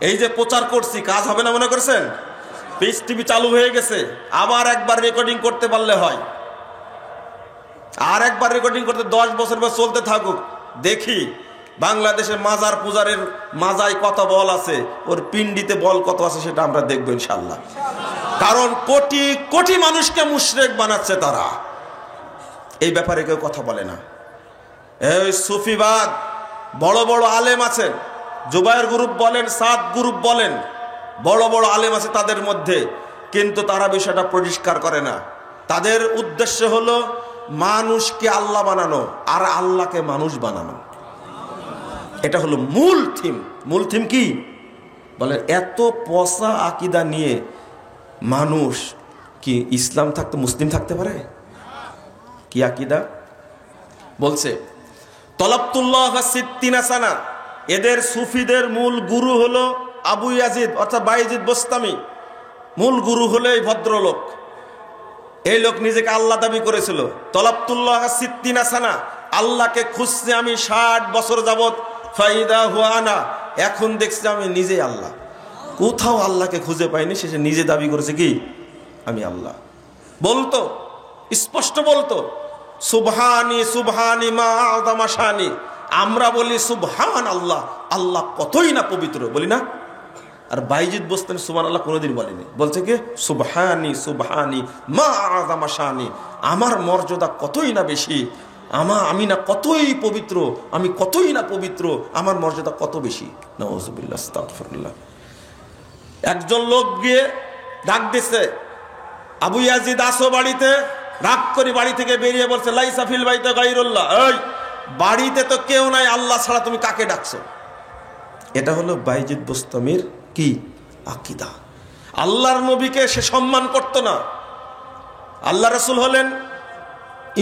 এই যে প্রচার করছি, কাজ হবে না মনে করছেন? পিস টিভি চালু হয়ে গেছে, আবার একবার রেকর্ডিং করতে পারলে হয়। আর একবার রেকর্ডিং করতে 10 বছর পর চলতে থাকুক, দেখি বাংলাদেশের মাজার পূজারের মাজায় কত বল আছে, ওর পিন্ডিতে বল কত আছে, সেটা আমরা দেখবো ইনশাআল্লাহ। কারণ কোটি কোটি মানুষকে মুশরিক বানাচ্ছে তারা। এই ব্যাপারে কেউ কথা বলে না। এই সুফিবাদ, বড় বড় আলেম আছেন, জুবায়ের গ্রুপ বলেন, সাদ গ্রুপ বলেন, বড় বড় আলেম আছে তাদের মধ্যে, কিন্তু তারা বিষয়টা পরিষ্কার করে না। তাদের উদ্দেশ্য হলো মানুষকে আল্লাহ বানানো আর আল্লাহকে মানুষ বানানো। এটা হলো মূল থিম। মূল থিম কি বলে? এত পচা আকীদা নিয়ে মানুষ কি ইসলাম থাকতে মুসলিম থাকতে পারে? কি আকীদা বলছে? তলাবতুল্লাহ সিত্তিনা সানা। এদের সুফিদের মূল গুরু হলো আবু ইয়াজিদ অর্থাৎ বাইজিদ বোস্তামি। মূল গুরু হলো এই ভদ্রলোক। এই লোক নিজেকে আল্লাহ দাবি করেছিল। তলাবতুল্লাহ সিত্তিনা সানা, আল্লাহকে খুঁজছে আমি 60 বছর যাবত। ফাইদা হুয়ানা, এখন দেখছি আমি নিজেই আল্লাহ। কোথাও আল্লাহকে খুঁজে পাইনি, শেষে নিজে দাবি করেছে কি আমি আল্লাহ। বলতো, স্পষ্ট বলতো, সুবহানি সুবহানি মা আযমা শানি। আমরা বলি সুবহান আল্লাহ, আল্লাহ কতই না পবিত্র, বলি না? আর বাইজিদ বোস্তামি সুবহান আল্লাহ কোনোদিন বলেনি, বলছে কি সুবহানি সুবহানি মা আযমা শানি, আমার মর্যাদা কতই না বেশি, আমি না কতই পবিত্র, আমি কতই না পবিত্র, আমার মর্যাদা কত বেশি। নাউযুবিল্লাহ, আস্তাগফিরুল্লাহ। একজন লোক গিয়ে ডাক দিছে, আবু ইয়াজিদ আসো বাড়িতে। রাগ করে বাড়ি থেকে বেরিয়ে বলছে, লাইসা ফিল বাইতে গায়রুল্লাহ, এই বাড়িতে তো কেউ নাই, আল্লাহ ছাড়া তুমি কাকে ডাকছো? এটা হলো বাইজিদ বোস্তামির কি আকীদা। আল্লাহর নবীকে সে সম্মান করতো না, আল্লাহ রাসূল হলেন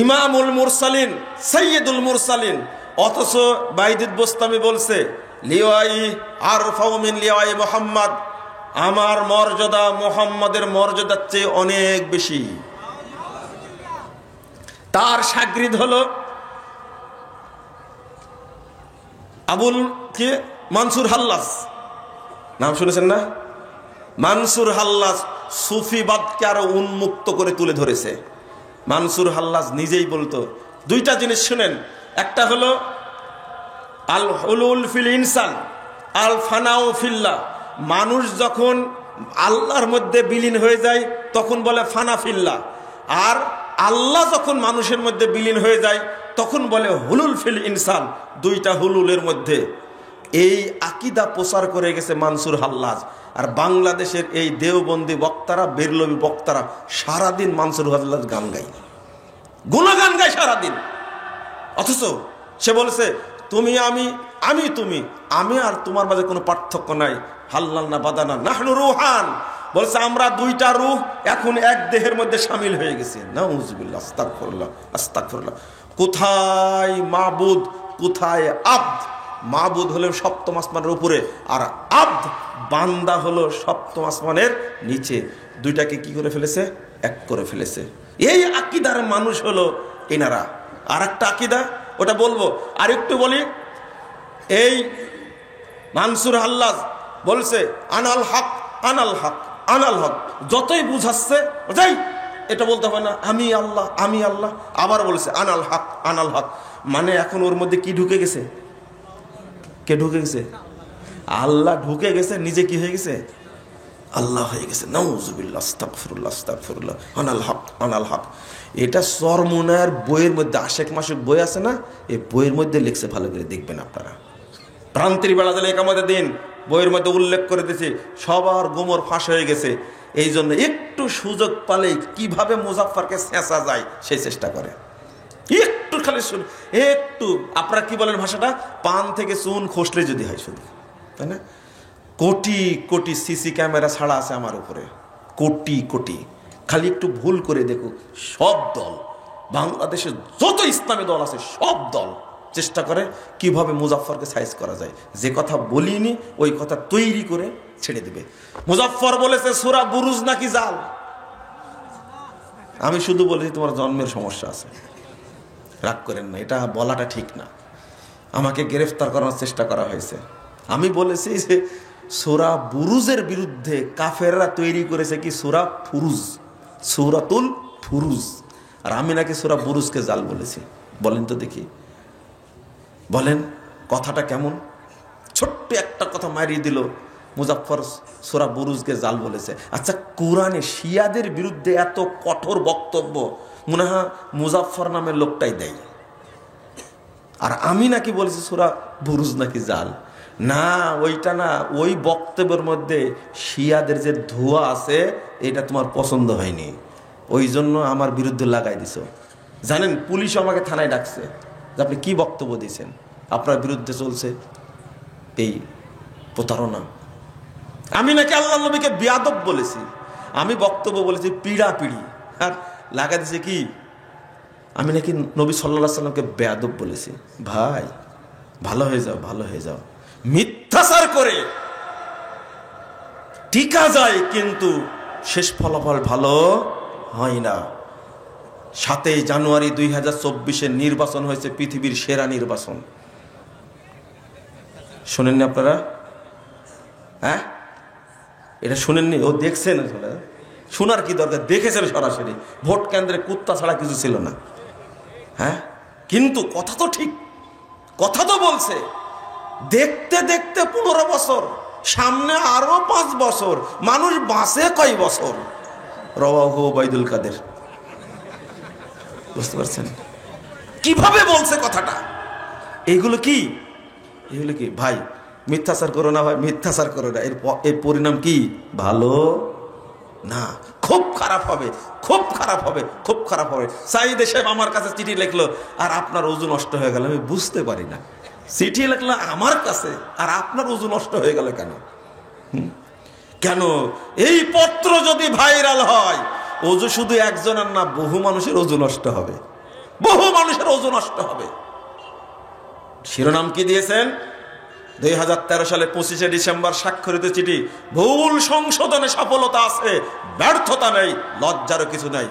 ইমামুল মুরসালিন, সাইয়্যিদুল মুরসালিন, অথচ বাইদুল বোস্তামি বলছে লিওয়াই আরফাউ মিন লিওয়াই মুহাম্মদ, আমার মর্যাদা মুহাম্মাদের মর্যাদার চেয়ে অনেক বেশি। তার শাগরিদ হলো আবুল কে মানসুর হাল্লাজ, নাম শুনেছেন না? মানসুর হাল্লাজ সুফিবাদকে আরো উন্মুক্ত করে তুলে ধরেছে। মানসুর হাল্লাজ নিজেই বলতো, দুইটা জিনিস শুনেন, একটা হলো আল হুলুল ফিল ইনসান আল ফানাউ ফিল্লাহ, মানুষ যখন আল্লাহর মধ্যে বিলীন হয়ে যায় তখন বলে ফানা ফিল্লাহ, আর আল্লাহ যখন মানুষের মধ্যে বিলীন হয়ে যায় তখন বলে হুলুল ফিল ইনসান, দুইটা হুলুলের মধ্যে। এই আকীদা প্রচার করে গেছে মানসুর হাল্লাজ। আর বাংলাদেশের এই দেওবন্দি বক্তারা, বেরলভী বক্তারা সারাদিন মানসুর হাল্লাজ গান গায়, গুণগান গায় সারাদিন। অথচ সে বলছে তুমি আমি, আমি তুমি, আমি আর তোমার মাঝে কোনো পার্থক্য নাই, হাল্লাল না বাদানা নাহনু রুহান, বলছে আমরা দুইটা রূহ এখন এক দেহের মধ্যে শামিল হয়ে গেছি। নাউজুবিল্লাহ, আস্তাগফিরুল্লাহ, আস্তাগফিরুল্লাহ। কোথায় মাবুদ, কোথায় আব্দ? মাবুদ হলো সপ্তম আসমানের উপরে, আর আব্দ বান্দা হলো সপ্তম আসমানের নিচে। দুইটাকে কি করে ফেলেছে? এক করে ফেলেছে। এই আকীদার মানুষ হলো এনারা। আর একটা আকীদা, ওটা বলবো, আর একটু বলি। এই মানসুর হাল্লাজ বলছে আনাল হক, আনাল হক, আনাল হক, যতই বুঝাচ্ছে যাই এটা বলতে হবে না, আমি আল্লাহ, আমি আল্লাহ। আবার বলছে আনাল হক, আনাল হক, মানে এখন ওর মধ্যে কি ঢুকে গেছে? কে ঢুকে গেছে? আল্লাহ ঢুকে গেছে, নিজে কি হয়ে গেছে? আল্লাহ হয়ে গেছে। নাউজুবিল্লাহ, আস্তাগফিরুল্লাহ, আস্তাগফিরুল্লাহ, আনাল হক, আনাল হক। এটা সরমুনার বইয়ের মধ্যে, আশেক মাসুক বই আছে না, এই বইয়ের মধ্যে লিখছে, ভালো করে দেখবেন আপনারা। প্রান্তির বেলা দিলে একামতের দিন বইয়ের মধ্যে উল্লেখ করে দিয়েছে, সবার গোমর ফাঁস হয়ে গেছে। এই জন্য একটু সুযোগ পালেই কিভাবে মুজাফফরকে ছেঁচা যায় সেই চেষ্টা করে। একটু খালি শুন, একটু আপনারা কি বলেন ভাষাটা, পান থেকে চুন খসলে যদি হয় শুধু, তাই না? কোটি কোটি সিসি ক্যামেরা ছাড়া আছে আমার উপরে, কোটি কোটি। খালি একটু ভুল করে দেখুক, সব দল, বাংলাদেশের যত ইসলামী দল আছে সব দল চেষ্টা করে কিভাবে মুজাফফরকে সাইজ করা যায়। যে কথা বলিনি ওই কথা তৈরি করে ছেড়ে দিবে। মুজাফফর বলেছে সূরা বুরুজ নাকি জাল, আমি শুধু বলেছি তোমার জন্মের সমস্যা আছে, রাগ করেন না, এটা বলাটা ঠিক না। আমাকে গ্রেফতার করার চেষ্টা করা হয়েছে। আমি বলেছি যে সূরা বুরুজের বিরুদ্ধে কাফেররা তৈরি করেছে কি সূরা ফুরুজ, সূরাতুল ফুরুজ, আর আমি নাকি সূরা বুরুজকে জাল বলেছি। বলেন তো দেখি, বলেন কথাটা কেমন? ছোট্ট একটা কথা মারিয়ে দিল, মুজাফফর সূরা বুরুজকে জাল বলেছে। আচ্ছা, কোরআনে শিয়াদের বিরুদ্ধে এত কঠোর বক্তব্য মনে হয় মুজাফফর নামের লোকটাই দেয়, আর আমি নাকি বলেছি সূরা বুরুজ নাকি জাল। না, ওইটা না, ওই বক্তব্যের মধ্যে শিয়াদের যে ধোঁয়া আছে এটা তোমার পছন্দ হয়নি, ওই জন্য আমার বিরুদ্ধে লাগাই দিছ। জানেন, পুলিশ আমাকে থানায় ডাকছে যে আপনি কি বক্তব্য দিয়েছেন, আপনার বিরুদ্ধে চলছে এই প্রতারণা। আমি নাকি আল্লাহ নবীকে বেয়াদব বলেছি, আমি বক্তব্য বলেছি পিড়াপিড়ি, আর লাগা দিছে কি আমি নাকি নবী সাল্লাল্লাহু আলাইহি সাল্লামকে বেয়াদব বলেছি। ভাই ভালো হয়ে যাও, ভালো হয়ে যাও। মিথ্যাচার করে টিকা যায় কিন্তু শেষ ফলাফল ভালো হয় না। 7 জানুয়ারি 2024 নির্বাচন হয়েছে পৃথিবীর সেরা নির্বাচন। শোনেননি আপনারা? হ্যাঁ, এটা শুনেননি? ও দেখছেন, শোনার কি দরকার, দেখেছেন সরাসরি। ভোট কেন্দ্রে কুত্তা ছাড়া কিছু ছিল না। হ্যাঁ, কিন্তু কথা তো ঠিক, কথা তো বলছে দেখতে দেখতে 15 বছর, সামনে আরো 5 বছর, মানুষ বাঁচে কয় বছর? রাওয়াহু ওবাইদুল কাদের। বুঝতে পারছেন কিভাবে বলছে কথাটা? এইগুলো কি, এগুলো কি ভাই? মিথ্যাচার করো না ভাই, মিথ্যাচার করো না, এর পরিণাম কি? ভালো না, খুব খারাপ হবে, খুব খারাপ হবে, খুব খারাপ হবে। সাইদ সাহেব আমার কাছে চিঠি লিখলো আর আপনার ওযু নষ্ট হয়ে গেল, আমি বুঝতে পারি না। চিঠি লিখলো আমার কাছে আর আপনার ওযু নষ্ট হয়ে গেল কেন? কেন এই পত্র যদি ভাইরাল হয় অজু শুধু একজনের না, বহু মানুষের অজু নষ্ট হবে, বহু মানুষের অজু নষ্ট হবে। শিরোনাম কি দিয়েছেন? 2013 সালে 25শে ডিসেম্বর স্বাক্ষরিত চিঠি, ভুল সংশোধনে সফলতা আছে, ব্যর্থতা নেই, লজ্জারও কিছু নাই।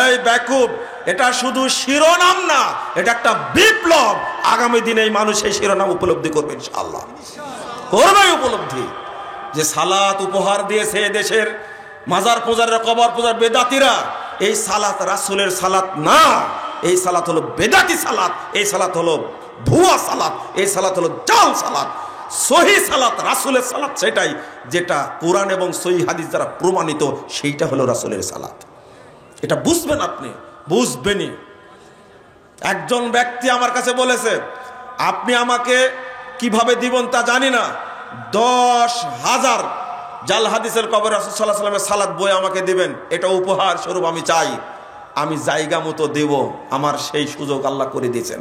এই বেকুব, এটা শুধু শিরোনাম না, এটা একটা বিপ্লব। আগামী দিনে এই মানুষ এই শিরোনাম উপলব্ধি করবে ইনশাআল্লাহ, করবে উপলব্ধি যে সালাত উপহার দিয়েছে দেশের মাজার পূজারের, কবর পূজার বেদাতিরা। এই সালাত রাসূলের সালাত না, এই সালাত হলো বেদাতি সালাত, এই সালাত হলো ভুয়া সালাত, এই সালাত হলো জাল সালাত। সহি সালাত রাসূলের সালাত সেটাই, যেটা কোরআন এবং সহি হাদিস দ্বারা প্রমাণিত, সেইটা হলো রাসূলের সালাত। এটা বুঝবেন, আপনি বুঝবেনই। একজন ব্যক্তি আমার কাছে বলেছে, আপনি আমাকে কিভাবে দিবেন তা জানি না, 10,000 জাল হাদিসের কবর রাসূল সাল্লাল্লাহু আলাইহি ওয়াসাল্লামের সালাত বই আমাকে দিবেন, এটা উপহার স্বরূপ আমি চাই। আমি জায়গা মতো দেব, আমার সেই সুযোগ আল্লাহ করে দিয়েছেন।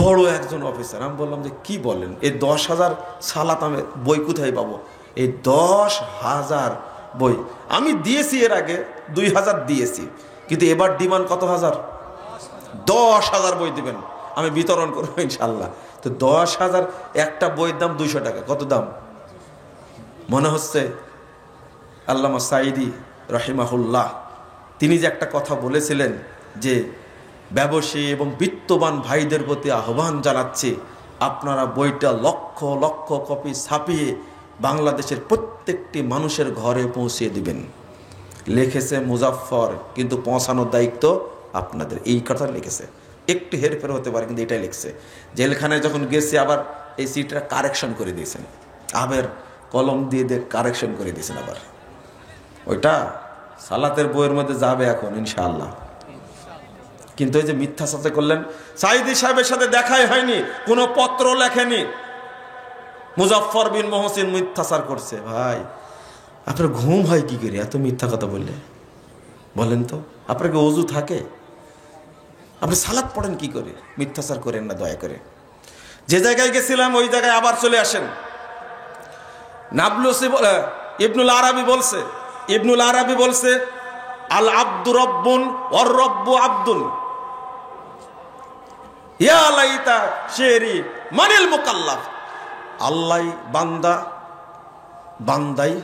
বড় একজন অফিসার। আমি বললাম যে কি বলেন, এই 10,000 সালাত আমি বই কোথায় পাবো? এই 10,000 বই আমি দিয়েছি, এর আগে 2,000 দিয়েছি, কিন্তু এবার ডিমান্ড কত হাজার? 10,000 বই দিবেন, আমি বিতরণ করবো ইনশাল্লাহ। তো 10,000, একটা বইয়ের দাম 200 টাকা। কত দাম? মনে হচ্ছে আল্লামা সাঈদী রহিমাহুল্লাহ তিনি যে একটা কথা বলেছিলেন যে ব্যবসায়ী এবং বিত্তবান ভাইদের প্রতি আহ্বান জানাচ্ছে, আপনারা বইটা লক্ষ লক্ষ কপি ছাপিয়ে বাংলাদেশের প্রত্যেকটি মানুষের ঘরে পৌঁছে দিবেন। লিখেছে মুজাফফর, কিন্তু পৌঁছানোর দায়িত্ব আপনাদের। এই কথা লিখেছে, একটু হেরফের হতে পারে, কিন্তু এটাই লিখছে। জেলখানায় যখন গেছে আবার এই সিটটা কারেকশন করে দিয়েছেন, আবার কলম দিয়ে কারেকশন করে দিয়েছেন আবার। ওইটা সালাতের বইয়ের মধ্যে যাবে এখন ইনশাআল্লাহ। কিন্তু এই যে মিথ্যা সাথে করলেন, সাঈদী সাহেবের সাথে দেখাই হয়নি, কোনো পত্র লেখেনি, মুজাফফর বিন মহসিন মিথ্যাচার করছে। ভাই, আপনার ঘুম হয় কি করে এত মিথ্যা কথা বললে? বলেন তো, আপনার কি ওযু থাকে? আপনি সালাত পড়েন কি করে? মিথ্যাচার করেন না দয়া করে। যে জায়গায় গেছিলাম ওই জায়গায় আবার চলে আসেন। নাবলুসি ইবনুল আরাবি বলছে আল আব্দু রব্বুন ওয়ার রব্বু আব্দুন, ইয়া লাইতা শেরি মানিল মুকাল্লাফ। আল্লাহ বান্দা, বান্দাই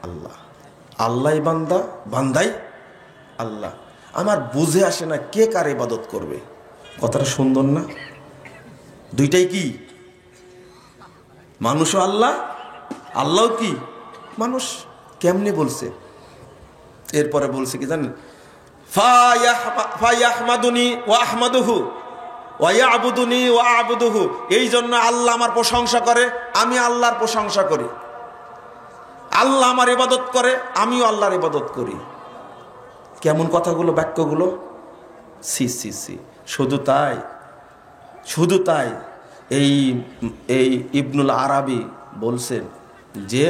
আল্লাহ, আল্লাহ বান্দা, বান্দাই আল্লাহ। আমার বুঝে আসে না কে কার ইবাদত করবে। কথাটা সুন্দর না? দুইটাই কি? মানুষও আল্লাহ, আল্লাহও কি মানুষ। কেমনে বলছে? এরপরে বলছে কি জানেন? ফায়াহমাদুনি ওয়া আহমাদুহু ওয়া ইয়াবুদুনি ওয়া আবুদুহু। এই জন্য আল্লাহ আমার প্রশংসা করে, আমি আল্লাহর প্রশংসা করি। আল্লাহ আমার ইবাদত করে, আমিও আল্লাহর ইবাদত করি। কেমন কথাগুলো, বাক্যগুলো! সি সি সি। শুধু তাই, শুধু তাই, এই ইবনুল আরাবি বলছেন যে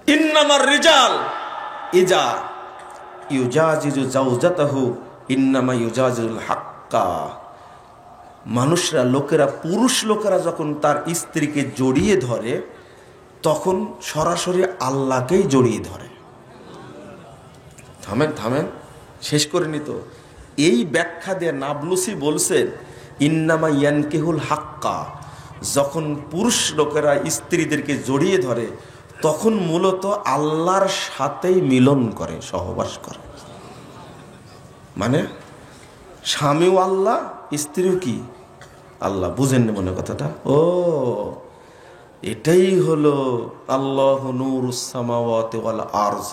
ইন্নামার রিজাল ইজা ইউজাজিজু জাওজাতাহু ইন্নামা ইউজাজিজুল হাক্কা। মানুষরা, লোকেরা, পুরুষ লোকেরা যখন তার স্ত্রীকে জড়িয়ে ধরে, তখন সরাসরি আল্লাহকেই জড়িয়ে ধরে। থামেন থামেন, শেষ করে নিত। এই ব্যাখ্যা দিয়ে নাবলুসি বলছেন ইন্নামা ইয়ানকিহুল হাক্কা, যখন পুরুষ লোকেরা স্ত্রীদেরকে জড়িয়ে ধরে তখন মূলত আল্লাহর সাথেই মিলন করে, সহবাস করে। মানে স্বামীও আল্লাহ, স্ত্রীও কি আল্লাহ। বুঝেননি মনে কথাটা? ও, এটাই হলো আল্লাহু নূরুস সামাওয়াতি ওয়াল আরজ।